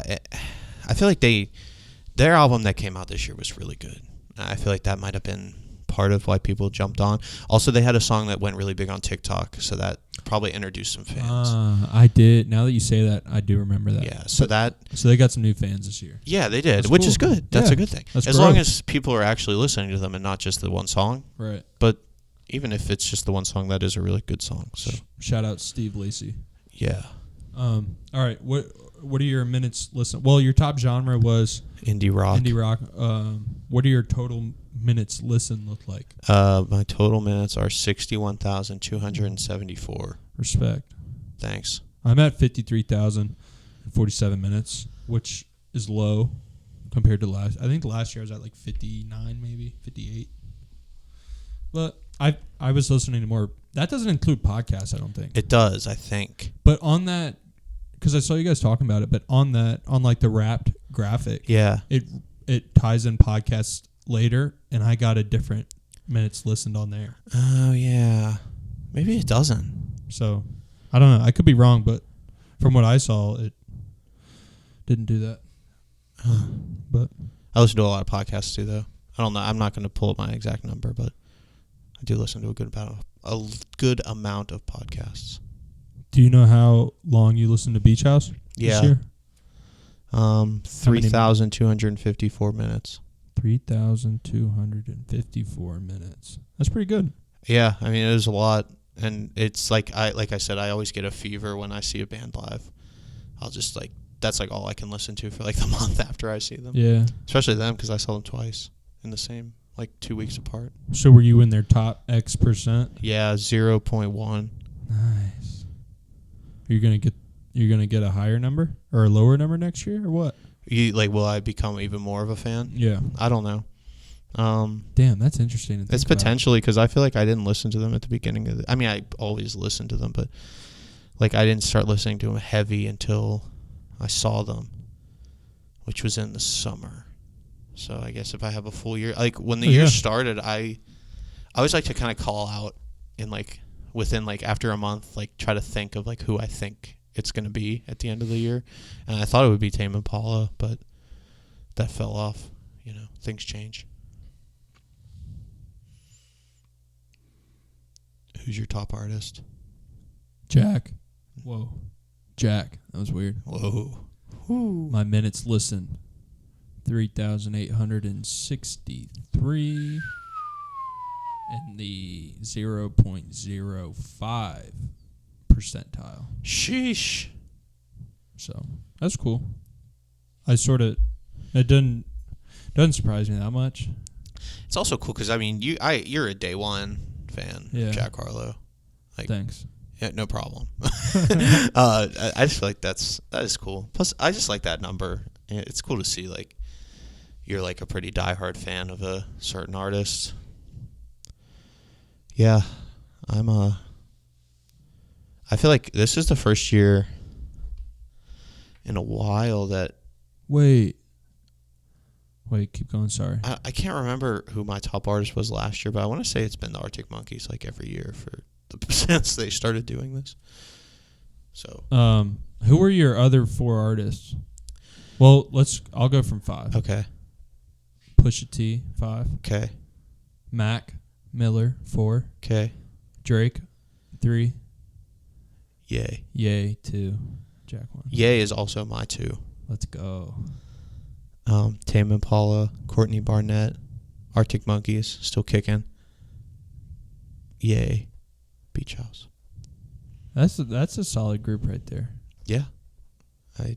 I feel like their album that came out this year was really good. I feel like that might have been part of why people jumped on. Also, they had a song that went really big on TikTok, so that probably introduced some fans. I did. Now that you say that, I do remember that. Yeah, so they got some new fans this year. Yeah, they did, That's which cool. is good. That's Yeah, a good thing. that's As long growth. as people are actually listening to them and not just the one song. Right. But even if it's just the one song, that is a really good song. So Shout out Steve Lacy. yeah. All right. What are your minutes listen? Well, your top genre was Indie rock. indie rock. What are your total minutes listened look like? My total minutes are 61,274. Respect. Thanks. I'm at 53,047 minutes, which is low compared to last. I think last year I was at like 59, maybe 58. But I was listening to more. That doesn't include podcasts, I don't think. It does, I think. But on that, because I saw you guys talking about it, but on like the wrapped graphic, yeah, it ties in podcasts later, and I got a different minutes listened on there. Oh, yeah. Maybe it doesn't. So, I don't know. I could be wrong, but from what I saw, it didn't do that. But I listen to a lot of podcasts too, though. I don't know. I'm not going to pull up my exact number, but I do listen to a good amount of podcasts. Do you know how long you listened to Beach House this year? 3,254 minutes. 3,254 minutes. That's pretty good. Yeah, I mean, it is a lot. And it's like I said, I always get a fever when I see a band live. I'll just that's like all I can listen to for like the month after I see them. Yeah. Especially them, because I saw them twice in the same, 2 weeks apart. So were you in their top X percent? Yeah, 0.1. Nice. You're gonna get a higher number or a lower number next year or what? Will I become even more of a fan? Yeah. I don't know. Damn, that's interesting. To think it's potentially because I feel like I didn't listen to them at the beginning of I mean, I always listened to them, but I didn't start listening to them heavy until I saw them, which was in the summer. So I guess if I have a full year, when the year started, I always like to kind of call out in within after a month, try to think of who I think it's going to be at the end of the year. And I thought it would be Tame Impala, but that fell off. Things change. Who's your top artist? Jack. Whoa. Jack. That was weird. Whoa. My minutes listened. 3,863 in the 0.05 percentile. Sheesh. So that's cool. It doesn't surprise me that much. It's also cool because you're a day one fan of Jack Harlow. Thanks. Yeah, no problem. I just feel like that is cool. Plus, I just like that number. It's cool to see you're a pretty diehard fan of a certain artist. Yeah, I feel like this is the first year in a while that. Wait, keep going. Sorry. I can't remember who my top artist was last year, but I want to say it's been the Arctic Monkeys every year since they started doing this. So. Who were your other 4 artists? Well, I'll go from 5. Okay. Pusha T, 5. Okay. Mac Miller, 4. Okay. Drake, 3. Ye, 2. Jack 1. Ye is also my 2. Let's go. Tame Impala, Courtney Barnett, Arctic Monkeys, still kicking. Ye, Beach House. That's a solid group right there. Yeah. I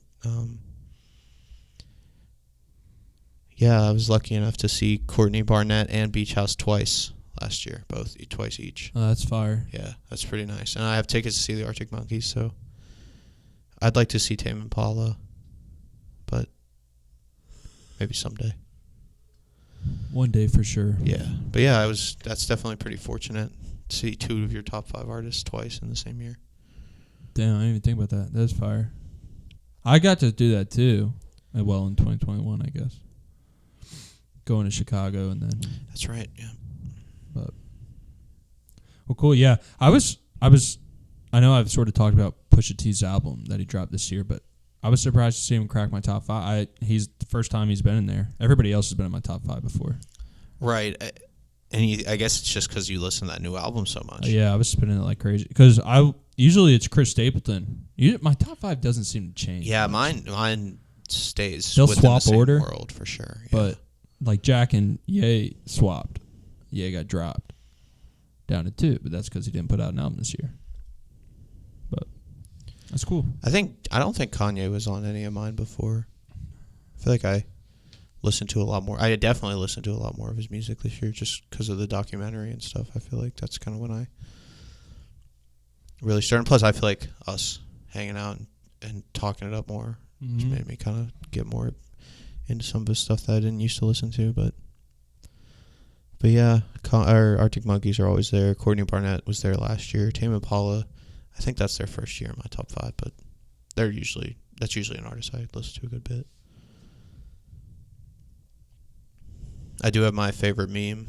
was lucky enough to see Courtney Barnett and Beach House twice last year, twice each. Oh, that's fire. Yeah, that's pretty nice. And I have tickets to see the Arctic Monkeys, so I'd like to see Tame Impala, but maybe someday. One day for sure. Yeah, but yeah, that's definitely pretty fortunate to see 2 of your top 5 artists twice in the same year. Damn, I didn't even think about that. That's fire. I got to do that too. Well, in 2021, I guess. Going to Chicago and then. That's right. Yeah. But. Well, cool. Yeah, I know I've sort of talked about Pusha T's album that he dropped this year, but I was surprised to see him crack my top 5. He's the first time he's been in there. Everybody else has been in my top 5 before. Right. And I guess it's just because you listen to that new album so much. Yeah, I was spinning it like crazy because usually it's Chris Stapleton. My top 5 doesn't seem to change. Yeah, mine stays. They'll within swap the same order, world for sure. Yeah. But Jack and Ye swapped. Ye got dropped down to 2, but that's because he didn't put out an album this year. But that's cool. I don't think Kanye was on any of mine before. I feel like I listened to a lot more. I definitely listened to a lot more of his music this year just because of the documentary and stuff. I feel like that's kind of when I really started. Plus, I feel like us hanging out and talking it up more just made me kind of get more into some of his stuff that I didn't used to listen to. But yeah, our Arctic Monkeys are always there. Courtney Barnett was there last year. Tame Impala, I think that's their first year in my top 5, but that's usually an artist I listen to a good bit. I do have my favorite meme.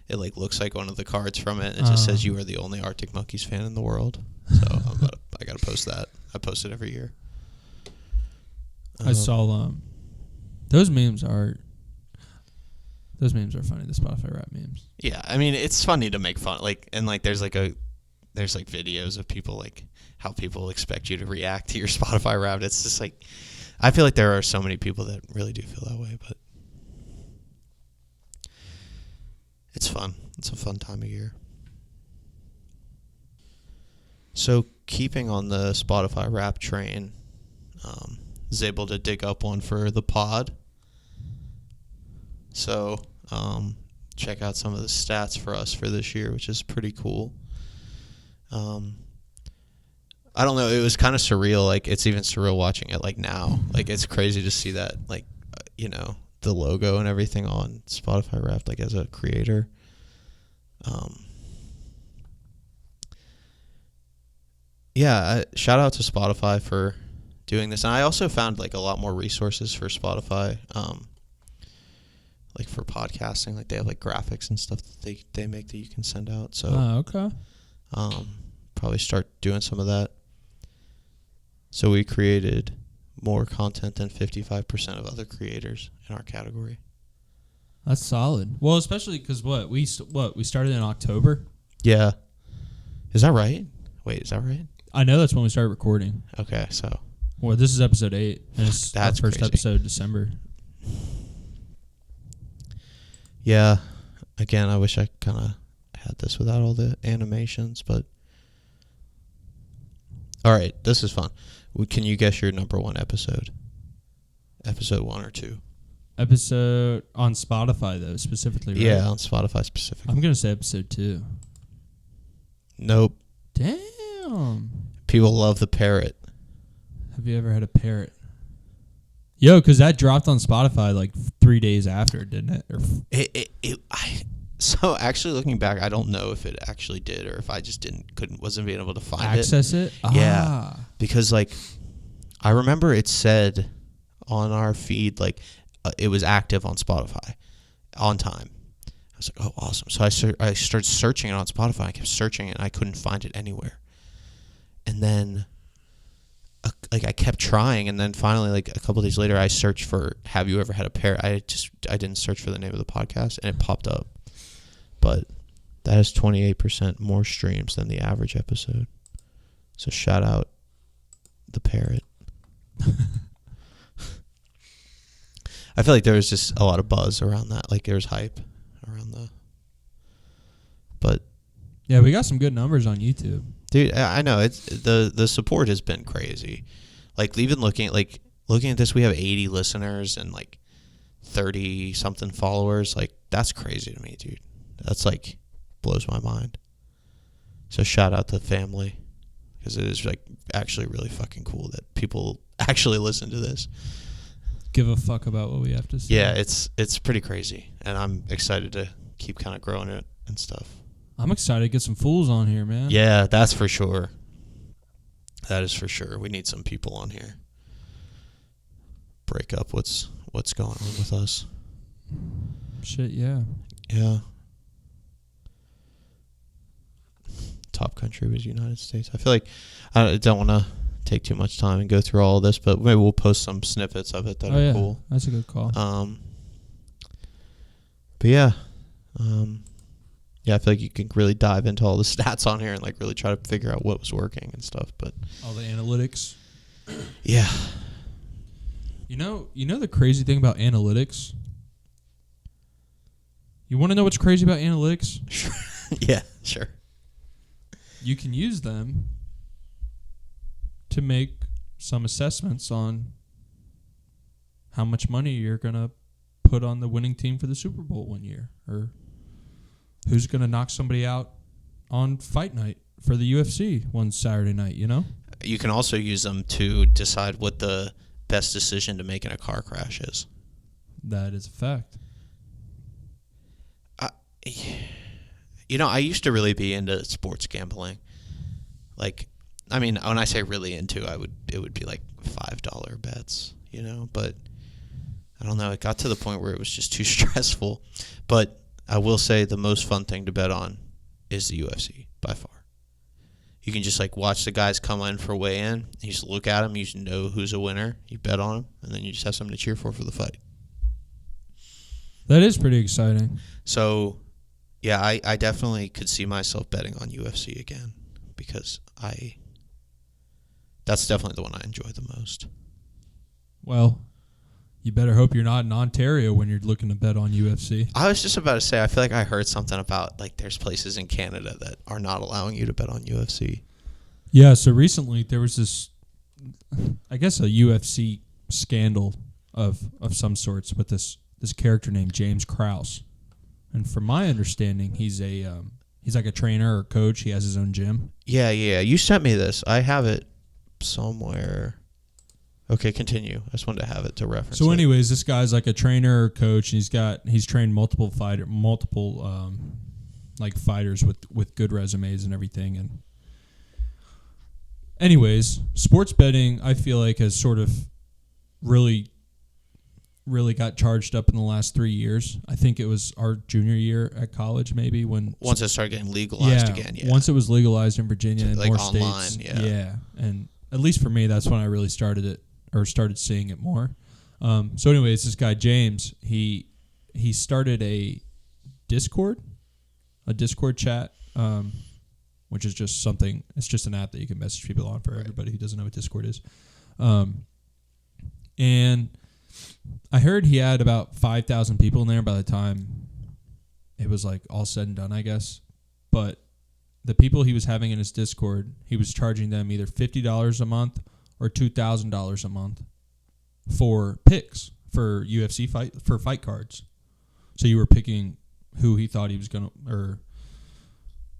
It like looks like one of the cards from it. And it just says, "You are the only Arctic Monkeys fan in the world." So I gotta post that. I post it every year. I saw those memes are funny. The Spotify rap memes. Yeah, I mean it's funny to make fun. There's videos of people like how people expect you to react to your Spotify rap. It's just like I feel like there are so many people that really do feel that way, but it's fun. It's a fun time of year. So keeping on the Spotify rap train, was able to dig up one for the pod. So check out some of the stats for us for this year, which is pretty cool. I don't know. It was kind of surreal. Like it's even surreal watching it like now. Like it's crazy to see that the logo and everything on Spotify Wrapped like as a creator. Shout out to Spotify for doing this. And I also found like a lot more resources for Spotify, like for podcasting. Like they have like graphics and stuff that they make that you can send out. So okay. Probably start doing some of that. So we created more content than 55% of other creators in our category. That's solid. Well, especially because we started in October. Yeah. Is that right? Wait, is that right? I know that's when we started recording. Okay, so. Well, this is episode 8. And it's That's our first crazy. episode, December. Yeah. Again, I wish I kind of had this without all the animations, but. All right, this is fun. Can you guess your number 1 episode? Episode 1 or 2? Episode on Spotify, though, specifically, right? Yeah, on Spotify specifically. I'm going to say episode 2. Nope. Damn. People love the parrot. Have you ever had a parrot? Yo, because that dropped on Spotify like 3 days after, didn't it? So actually looking back, I don't know if it actually did or if I just wasn't being able to find access it. Yeah, because like I remember it said on our feed like it was active on Spotify on time. I was like, oh, awesome. So I started searching it on Spotify. I kept searching it and I couldn't find it anywhere. And then I kept trying, and then finally like a couple of days later I searched for "Have you ever had a parrot?" I didn't search for the name of the podcast and it popped up. But that has 28% more streams than the average episode. So shout out the parrot. I feel like there was just a lot of buzz around that. Like there was hype around but yeah, we got some good numbers on YouTube. Dude, I know it's the support has been crazy. Like even looking at this, we have 80 listeners and like 30 something followers. Like that's crazy to me, dude. That's like blows my mind. So shout out to the family because it is like actually really fucking cool that people actually listen to this. Give a fuck about what we have to say. Yeah, it's pretty crazy, and I'm excited to keep kind of growing it and stuff. I'm excited to get some fools on here, man. Yeah, that's for sure. That is for sure. We need some people on here. Break up what's going on with us. Shit, yeah. Yeah. Top country was United States. I feel like I don't want to take too much time and go through all of this, but maybe we'll post some snippets of it that are cool. That's a good call. But yeah. Yeah, I feel like you can really dive into all the stats on here and like really try to figure out what was working and stuff. But all the analytics. Yeah. You know the crazy thing about analytics? You want to know what's crazy about analytics? Sure. Yeah, sure. You can use them to make some assessments on how much money you're going to put on the winning team for the Super Bowl one year, or who's going to knock somebody out on fight night for the UFC one Saturday night, you know? You can also use them to decide what the best decision to make in a car crash is. That is a fact. I used to really be into sports gambling. Like, I mean, when I say really into, it would be like $5 bets, but I don't know. It got to the point where it was just too stressful. But I will say the most fun thing to bet on is the UFC by far. You can just watch the guys come in for weigh-in. You just look at them. You just know who's a winner. You bet on them, and then you just have something to cheer for the fight. That is pretty exciting. So, yeah, I definitely could see myself betting on UFC again because that's definitely the one I enjoy the most. Well, you better hope you're not in Ontario when you're looking to bet on UFC. I was just about to say, I feel like I heard something about there's places in Canada that are not allowing you to bet on UFC. Yeah, so recently there was this, I guess, a UFC scandal of some sorts with this character named James Krause. And from my understanding, he's like a trainer or coach. He has his own gym. Yeah. You sent me this. I have it somewhere. Okay, continue. I just wanted to have it to reference. So, anyways, this guy's like a trainer or coach, and he's trained multiple fighters with good resumes and everything. And anyways, sports betting, I feel like, has sort of really got charged up in the last 3 years. I think it was our junior year at college, maybe, when once it started getting legalized again. Yeah. Once it was legalized in Virginia and more online, states. Yeah. And at least for me, that's when I really started seeing it more. So anyways, this guy James, he started a Discord chat, which is just something. It's just an app that you can message people on for everybody who doesn't know what Discord is. And I heard he had about 5,000 people in there by the time it was all said and done, I guess. But the people he was having in his Discord, he was charging them either $50 a month or $2,000 a month for picks for UFC fight cards. So you were picking who he thought he was going to, or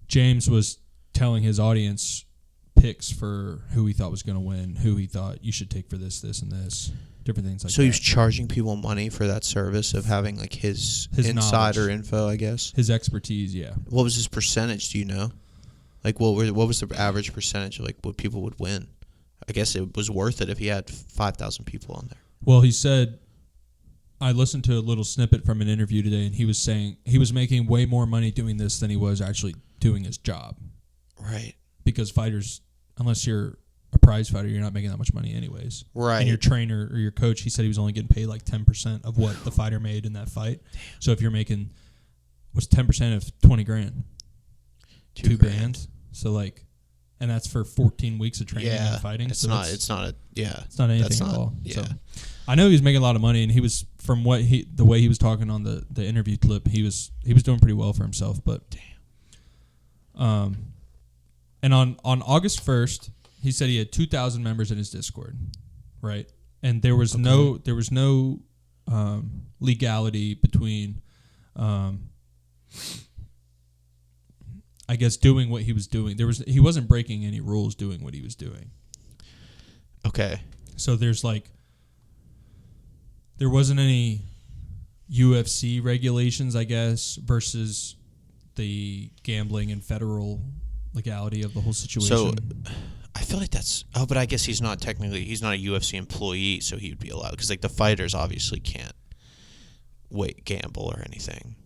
James was telling his audience picks for who he thought was going to win, who he thought you should take for this, and this, different things like that. So he was charging people money for that service of having his insider knowledge. Info, I guess. His expertise, yeah. What was his percentage? Do you know? What was the average percentage of what people would win? I guess it was worth it if he had 5,000 people on there. Well, he said, I listened to a little snippet from an interview today, and he was saying he was making way more money doing this than he was actually doing his job. Right. Because fighters, unless you're a prize fighter, you're not making that much money anyways. Right. And your trainer or your coach, he said he was only getting paid 10% of what the fighter made in that fight. Damn. So if you're making, what's 10% of 20 grand? Two grand. So and that's for 14 weeks of training and fighting. It's not anything at all. Yeah. So I know he was making a lot of money, and he was, from the way he was talking on the interview clip, he was doing pretty well for himself. But and on August 1st, he said he had 2,000 members in his Discord, right? And there was no legality between I guess doing what he was doing. He wasn't breaking any rules doing what he was doing. Okay. So there wasn't any UFC regulations, I guess, versus the gambling and federal legality of the whole situation. So I feel like that's... Oh, but I guess he's not a UFC employee, so he would be allowed. Because the fighters obviously can't gamble or anything.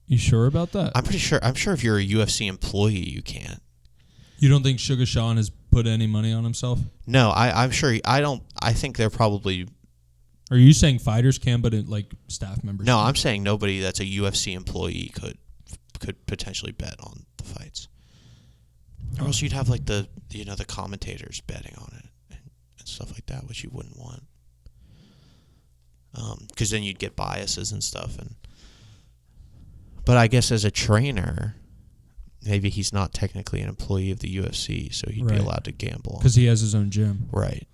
You sure about that? I'm pretty sure. I'm sure if you're a UFC employee, you can't. You don't think Sugar Sean has put any money on himself? No, I'm sure. I don't. I think they're probably... Are you saying fighters can, but staff members No, can? I'm saying nobody that's a UFC employee could potentially bet on the fights. Or else you'd have the commentators betting on it and stuff like that, which you wouldn't want. Because then you'd get biases and stuff. But I guess as a trainer, maybe he's not technically an employee of the UFC, so he'd be allowed to gamble. Because he has his own gym. Right.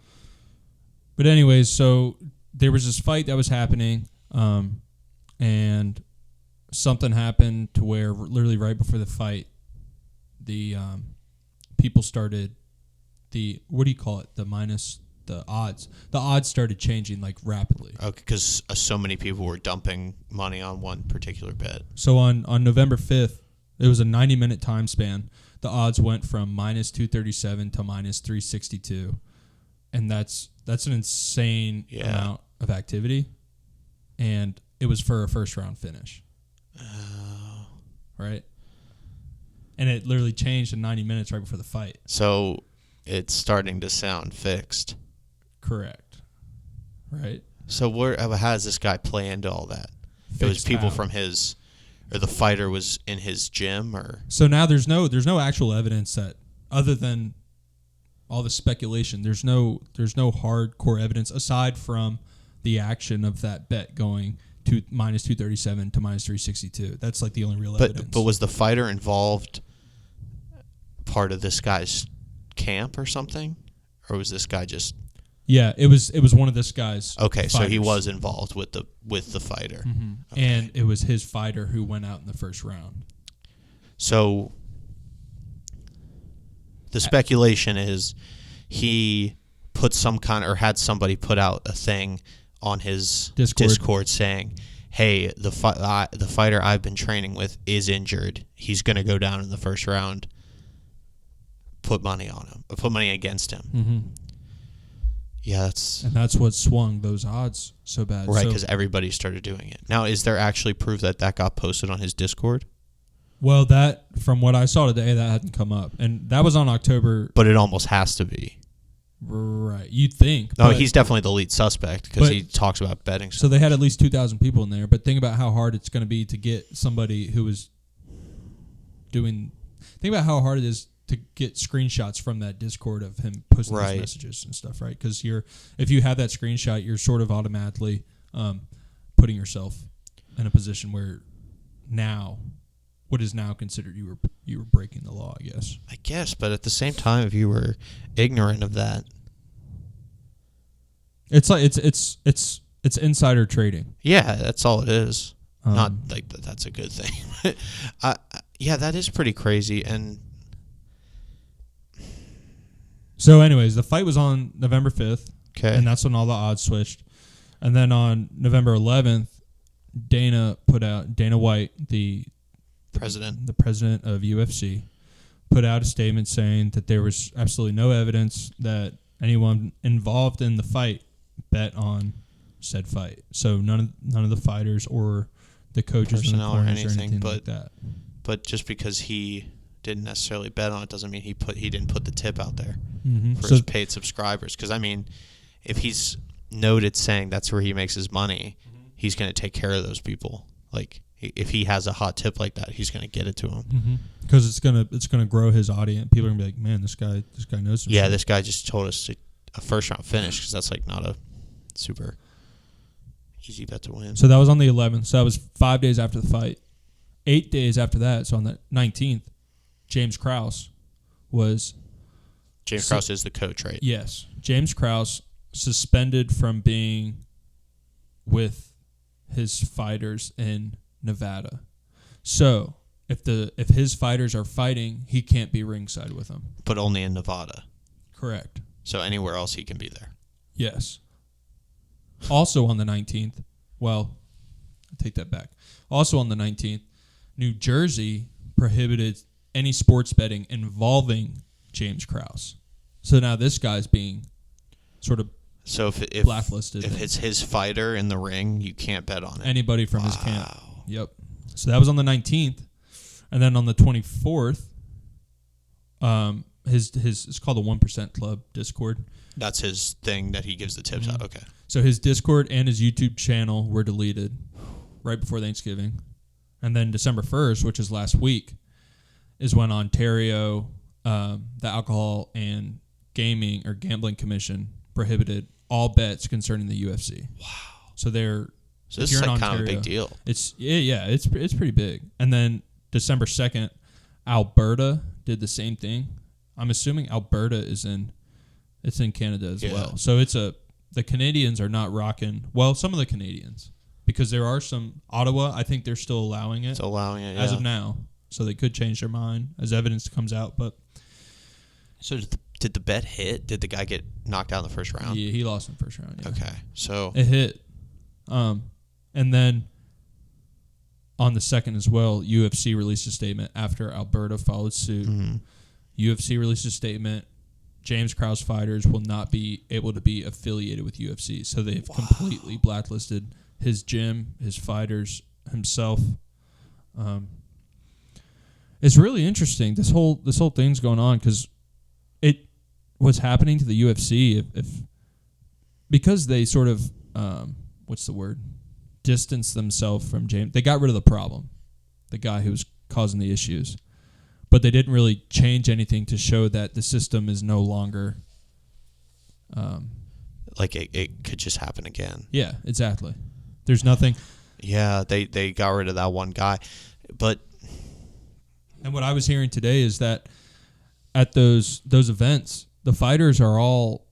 But anyways, so there was this fight that was happening, and something happened to where literally right before the fight, the people started what do you call it? The odds. The odds started changing like rapidly. Okay, because so many people were dumping money on one particular bet. So on November 5th, it was a 90-minute time span. The odds went from minus 237 to minus 362, and that's an insane amount of activity, and it was for a first round finish. Right? And it literally changed in 90 minutes right before the fight. So it's starting to sound fixed. Correct. Right? So how does this guy play into all that? It was people from his, or the fighter was in his gym, or so now there's no actual evidence that, other than all the speculation, there's no hardcore evidence aside from the action of that bet going to minus 237 to minus 362. That's like the only real evidence. But was the fighter involved part of this guy's camp or something, or was this guy just? Yeah, it was one of this guy's. Okay, fighters. So he was involved with the fighter, okay. And it was his fighter who went out in the first round. So the speculation is he put some kind, or had somebody put out a thing on his Discord saying, "Hey, the fighter I've been training with is injured. He's going to go down in the first round. Put money on him. Put money against him." Mm-hmm. Yeah, that's what swung those odds so bad. Right, because everybody started doing it. Now, is there actually proof that got posted on his Discord? Well, that, from what I saw today, that hadn't come up. And that was on October. But it almost has to be. Right. You'd think. No, he's definitely the lead suspect because he talks about betting. So they had at least 2,000 people in there. But think about how hard it's going to be to get somebody who was doing... Think about how hard it is to get screenshots from that Discord of him posting those messages and stuff, right? Because if you have that screenshot, you're sort of automatically putting yourself in a position where what is now considered you were breaking the law, I guess. I guess, but at the same time, if you were ignorant of that, it's like it's insider trading. Yeah, that's all it is. Not like that's a good thing. Yeah, that is pretty crazy. And so, anyways, the fight was on November 5th. Okay, and that's when all the odds switched. And then on November 11th, Dana White, the president of UFC, put out a statement saying that there was absolutely no evidence that anyone involved in the fight bet on said fight. So none of the fighters or the coaches personnel or anything like that. But just because he didn't necessarily bet on it doesn't mean he didn't put the tip out there for his paid subscribers. Because I mean, if he's noted saying that's where he makes his money, he's going to take care of those people. Like, if he has a hot tip like that, he's going to get it to him. Because it's gonna grow his audience. People are gonna be like, man, this guy knows some shit. This guy just told us a first round finish, because that's like not a super easy bet to win. So that was on the 11th. So that was 5 days after the fight. 8 days after that, so on the 19th, James Krause is the coach, right? Yes. James Krause suspended from being with his fighters in Nevada. So if his fighters are fighting, he can't be ringside with them. But only in Nevada. Correct. So anywhere else he can be there. Yes. Also on the 19th, well, I take that back. Also on the 19th, New Jersey prohibited any sports betting involving James Krause. So now this guy's being sort of blacklisted. If it's his fighter in the ring, you can't bet on it. Anybody from his camp. Yep. So that was on the 19th. And then on the 24th, it's called the 1% Club Discord. That's his thing that he gives the tips out. Okay. So his Discord and his YouTube channel were deleted right before Thanksgiving. And then December 1st, which is last week, is when Ontario, the Alcohol and Gambling Commission, prohibited all bets concerning the UFC. Wow. So this is like kind of a big deal. It's pretty big. And then December 2nd, Alberta did the same thing. I'm assuming Alberta is in Canada as well. So it's a the Canadians are not rocking. Well, some of the Canadians, because there are some Ottawa. I think they're still allowing it. It's allowing it as of now. So they could change their mind as evidence comes out. But so did the bet hit? Did the guy get knocked out in the first round? Yeah, he lost in the first round. Yeah. Okay, so it hit, and then on the second as well, UFC released a statement after Alberta followed suit. Mm-hmm. UFC released a statement. James Krause fighters will not be able to be affiliated with UFC. So they've completely blacklisted his gym, his fighters, himself. It's really interesting. This whole thing's going on because what's happening to the UFC if because they sort of distance themselves from James. They got rid of the problem, the guy who was causing the issues. But they didn't really change anything to show that the system is no longer... like it could just happen again. Yeah, exactly. There's nothing... Yeah, they got rid of that one guy. But... And what I was hearing today is that at those events, the fighters are all...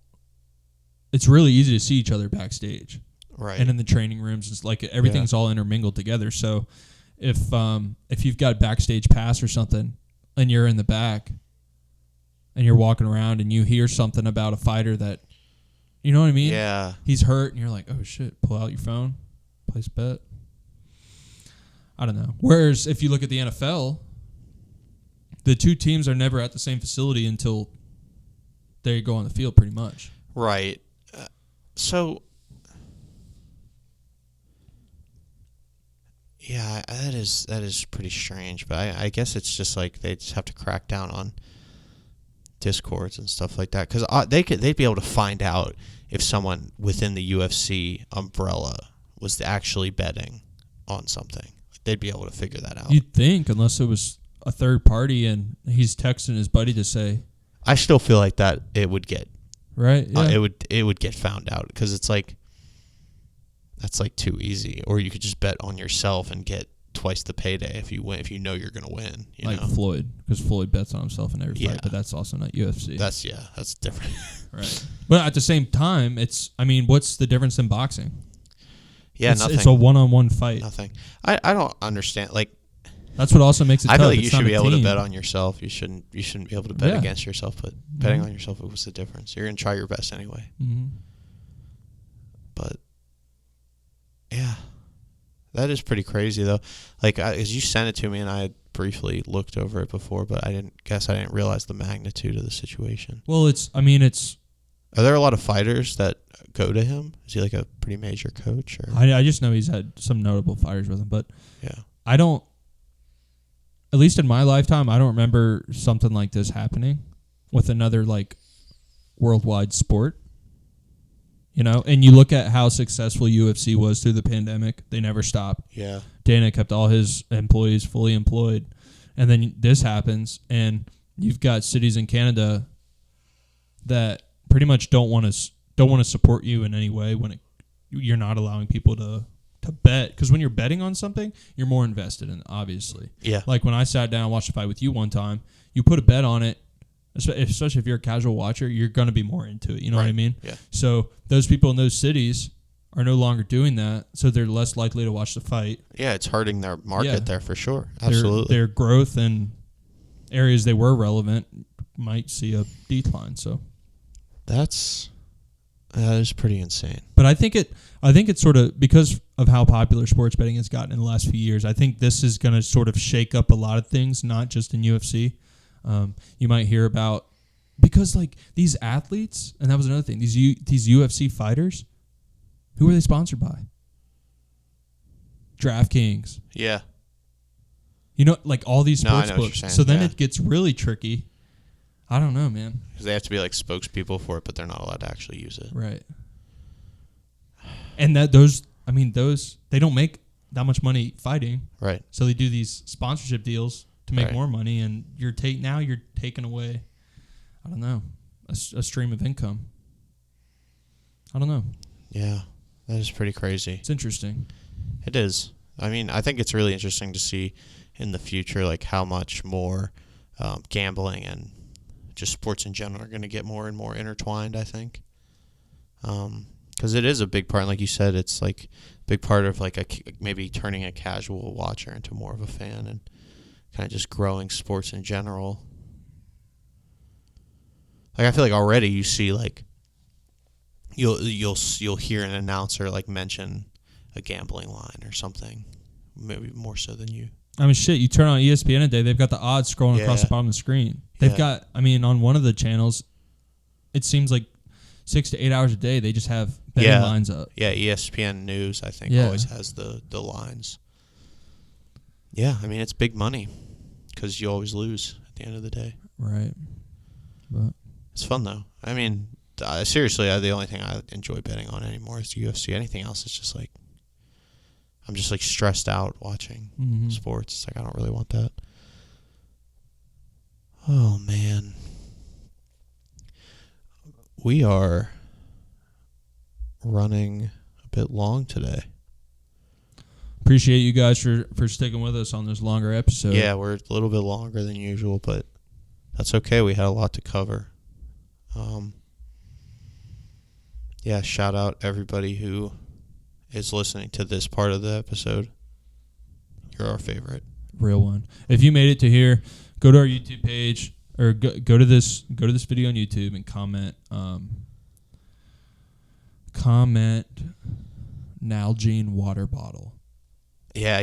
It's really easy to see each other backstage. Right. And in the training rooms, it's like everything's all intermingled together. So if you've got backstage pass or something... and you're in the back and you're walking around and you hear something about a fighter that, you know what I mean? Yeah. He's hurt and you're like, oh shit, pull out your phone, place a bet. I don't know. Whereas if you look at the NFL, the two teams are never at the same facility until they go on the field pretty much. Right. So... Yeah, that is pretty strange, but I guess it's just like they just have to crack down on discords and stuff like that because they'd be able to find out if someone within the UFC umbrella was actually betting on something. They'd be able to figure that out. You'd think, unless it was a third party and he's texting his buddy to say. I still feel like that it would get right. Yeah. It would get found out because it's like. That's like too easy. Or you could just bet on yourself and get twice the payday if you win. If you know you're going to win, like Floyd, because Floyd bets on himself in every fight, but that's also not UFC. That's different. Right. But at the same time, what's the difference in boxing? Yeah, nothing. It's a one-on-one fight. Nothing. I don't understand. Like that's what also makes it. I tough. feel like it's you should be able team. to bet on yourself. You shouldn't be able to bet against yourself. But betting on yourself, what's the difference? You're going to try your best anyway. Mm-hmm. But. Yeah, that is pretty crazy though. Like, as you sent it to me, and I had briefly looked over it before, but I didn't realize the magnitude of the situation. Well, Are there a lot of fighters that go to him? Is he like a pretty major coach? Or? I just know he's had some notable fighters with him, but yeah, I don't. At least in my lifetime, I don't remember something like this happening with another like worldwide sport. You know, and you look at how successful UFC was through the pandemic. They never stopped. Yeah. Dana kept all his employees fully employed. And then this happens, and you've got cities in Canada that pretty much don't want to support you in any way when you're not allowing people to bet. Because when you're betting on something, you're more invested in it, obviously. Yeah. Like when I sat down and watched a fight with you one time, you put a bet on it. Especially if you're a casual watcher, you're going to be more into it. You know what I mean? Yeah. So those people in those cities are no longer doing that, so they're less likely to watch the fight. Yeah, it's hurting their market there for sure. Absolutely. Their growth and areas they were relevant might see a decline. So that is pretty insane. But I think it's sort of because of how popular sports betting has gotten in the last few years. I think this is going to sort of shake up a lot of things, not just in UFC. You might hear about because like these athletes, and that was another thing. These UFC fighters, who are they sponsored by? DraftKings. Yeah. You know, like all these sports books. So then it gets really tricky. I don't know, man. Because they have to be like spokespeople for it, but they're not allowed to actually use it. Right. And those they don't make that much money fighting. Right. So they do these sponsorship deals to make more money, and you're taking away, I don't know, a stream of income. I don't know. Yeah, that is pretty crazy. It's interesting. It is. I mean, I think it's really interesting to see in the future, like how much more gambling and just sports in general are going to get more and more intertwined. I think Because it is a big part. Like you said, it's like a big part of like maybe turning a casual watcher into more of a fan and kind of just growing sports in general. Like I feel like already you see like you'll hear an announcer like mention a gambling line or something, maybe more so than you. I mean, shit, you turn on ESPN today, they've got the odds scrolling across the bottom of the screen. They've got, I mean, on one of the channels, it seems like 6 to 8 hours a day, they just have betting lines up. Yeah, ESPN News, I think, always has the lines. Yeah, I mean, it's big money because you always lose at the end of the day. Right. But it's fun, though. I mean, seriously, the only thing I enjoy betting on anymore is the UFC. Anything else is just like, I'm just like stressed out watching sports. It's like I don't really want that. Oh man, we are running a bit long today. Appreciate you guys for sticking with us on this longer episode. Yeah, we're a little bit longer than usual, but that's okay. We had a lot to cover. Yeah, shout out everybody who is listening to this part of the episode. You're our favorite. Real one. If you made it to here, go to our YouTube page or go to this video on YouTube and comment Nalgene water bottle. Yeah.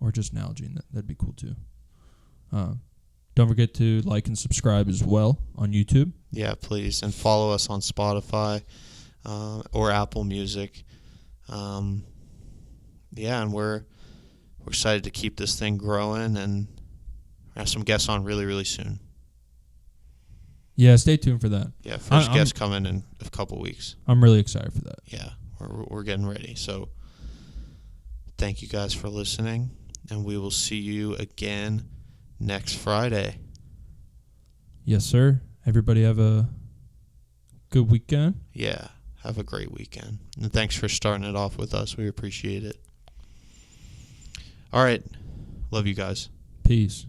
Or just Nalgene. That'd be cool too. Don't forget to like and subscribe as well on YouTube. Yeah, please. And follow us on Spotify or Apple Music. Yeah, and we're excited to keep this thing growing and have some guests on really, really soon. Yeah, stay tuned for that. Yeah, first guest coming in a couple weeks. I'm really excited for that. Yeah, we're getting ready. So thank you guys for listening, and we will see you again next Friday. Yes, sir. Everybody have a good weekend. Yeah, have a great weekend. And thanks for starting it off with us. We appreciate it. All right. Love you guys. Peace.